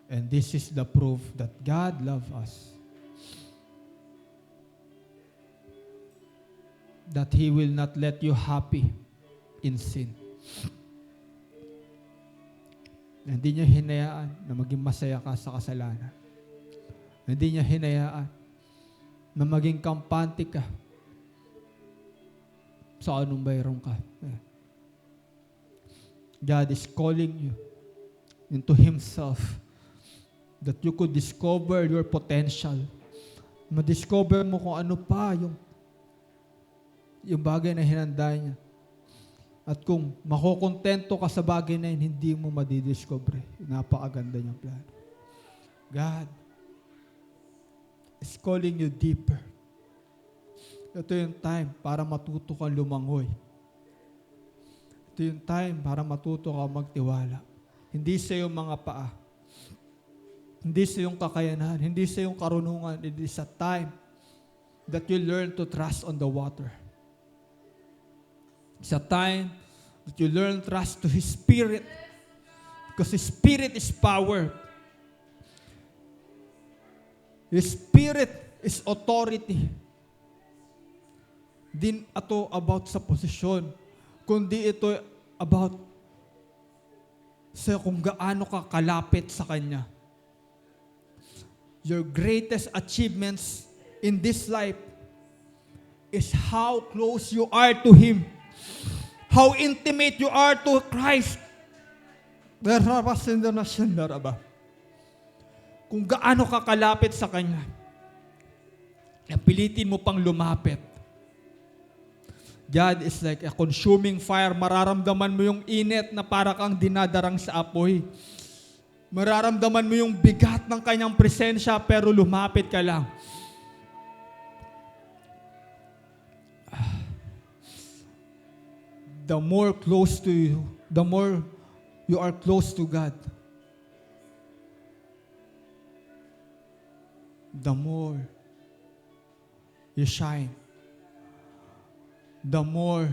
And this is the proof that God loves us. That He will not let you happy in sin. Hindi niya hinayaan na maging masaya ka sa kasalanan. Hindi niya hinayaan na maging kampante ka sa anong mayroon ka. God is calling you into Himself that you could discover your potential. Ma-discover mo kung ano pa yung bagay na hinanda niya. At kung makokontento ka sa bagay na yun, hindi mo madidiscover. Napakaganda niyang plano. God is calling you deeper. Ito yung time para matuto kang lumangoy. Ito yung time para matuto kang magtiwala. Hindi sa iyong mga paa. Hindi sa iyong kakayanan, hindi sa iyong karunungan. It is a time that you learn to trust on the water. It's a time that you learn to trust to His Spirit. Because His Spirit is power. His Spirit is authority. Din ito about sa posisyon, kundi ito about sa kung gaano ka kalapit sa Kanya. Your greatest achievements in this life is how close you are to Him. How intimate you are to Christ. Kung gaano ka kalapit sa Kanya, pilitin mo pang lumapit. God is like a consuming fire. Mararamdaman mo yung init na para kang dinadarang sa apoy. Mararamdaman mo yung bigat ng Kanyang presensya pero lumapit ka lang. The more close to you, the more you are close to God, the more you shine. The more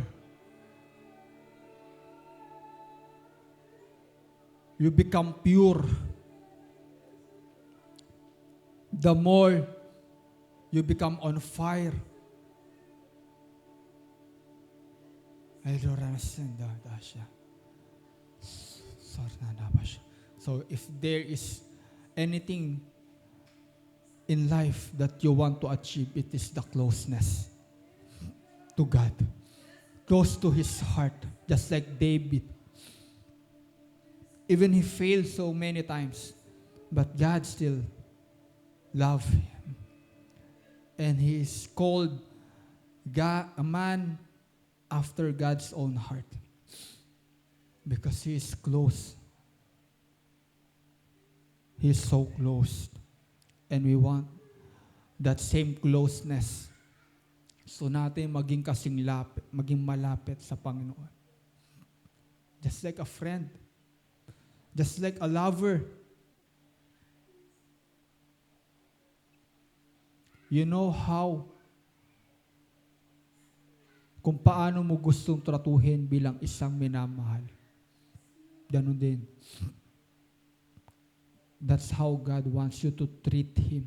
you become pure. The more you become on fire. So if there is anything in life that you want to achieve, it is the closeness to God. Close to His heart. Just like David. Even he failed so many times, but God still loved him. And he is called a man after God's own heart. Because he is close. He is so close. And we want that same closeness. So natin maging kasing lapit, maging malapit sa Panginoon. Just like a friend. Just like a lover. You know how, kung paano mo gustong tratuhin bilang isang minamahal. Ganun din. That's how God wants you to treat Him.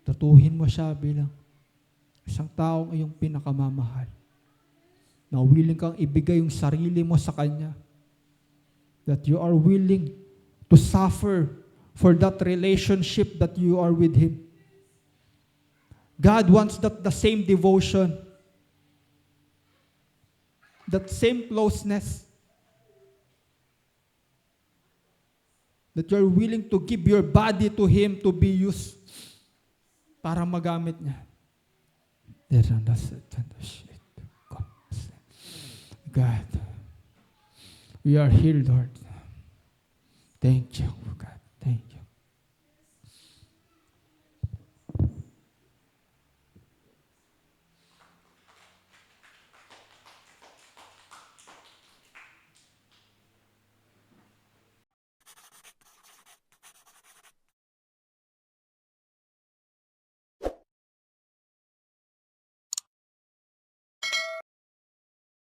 Tratuhin mo siya bilang isang taong iyong pinakamamahal. Na willing kang ibigay yung sarili mo sa Kanya. That you are willing to suffer for that relationship that you are with Him. God wants that the same devotion, that same closeness, that you are willing to give your body to Him to be used para magamit niya. God, we are here, Lord. Thank you, God. Thank you.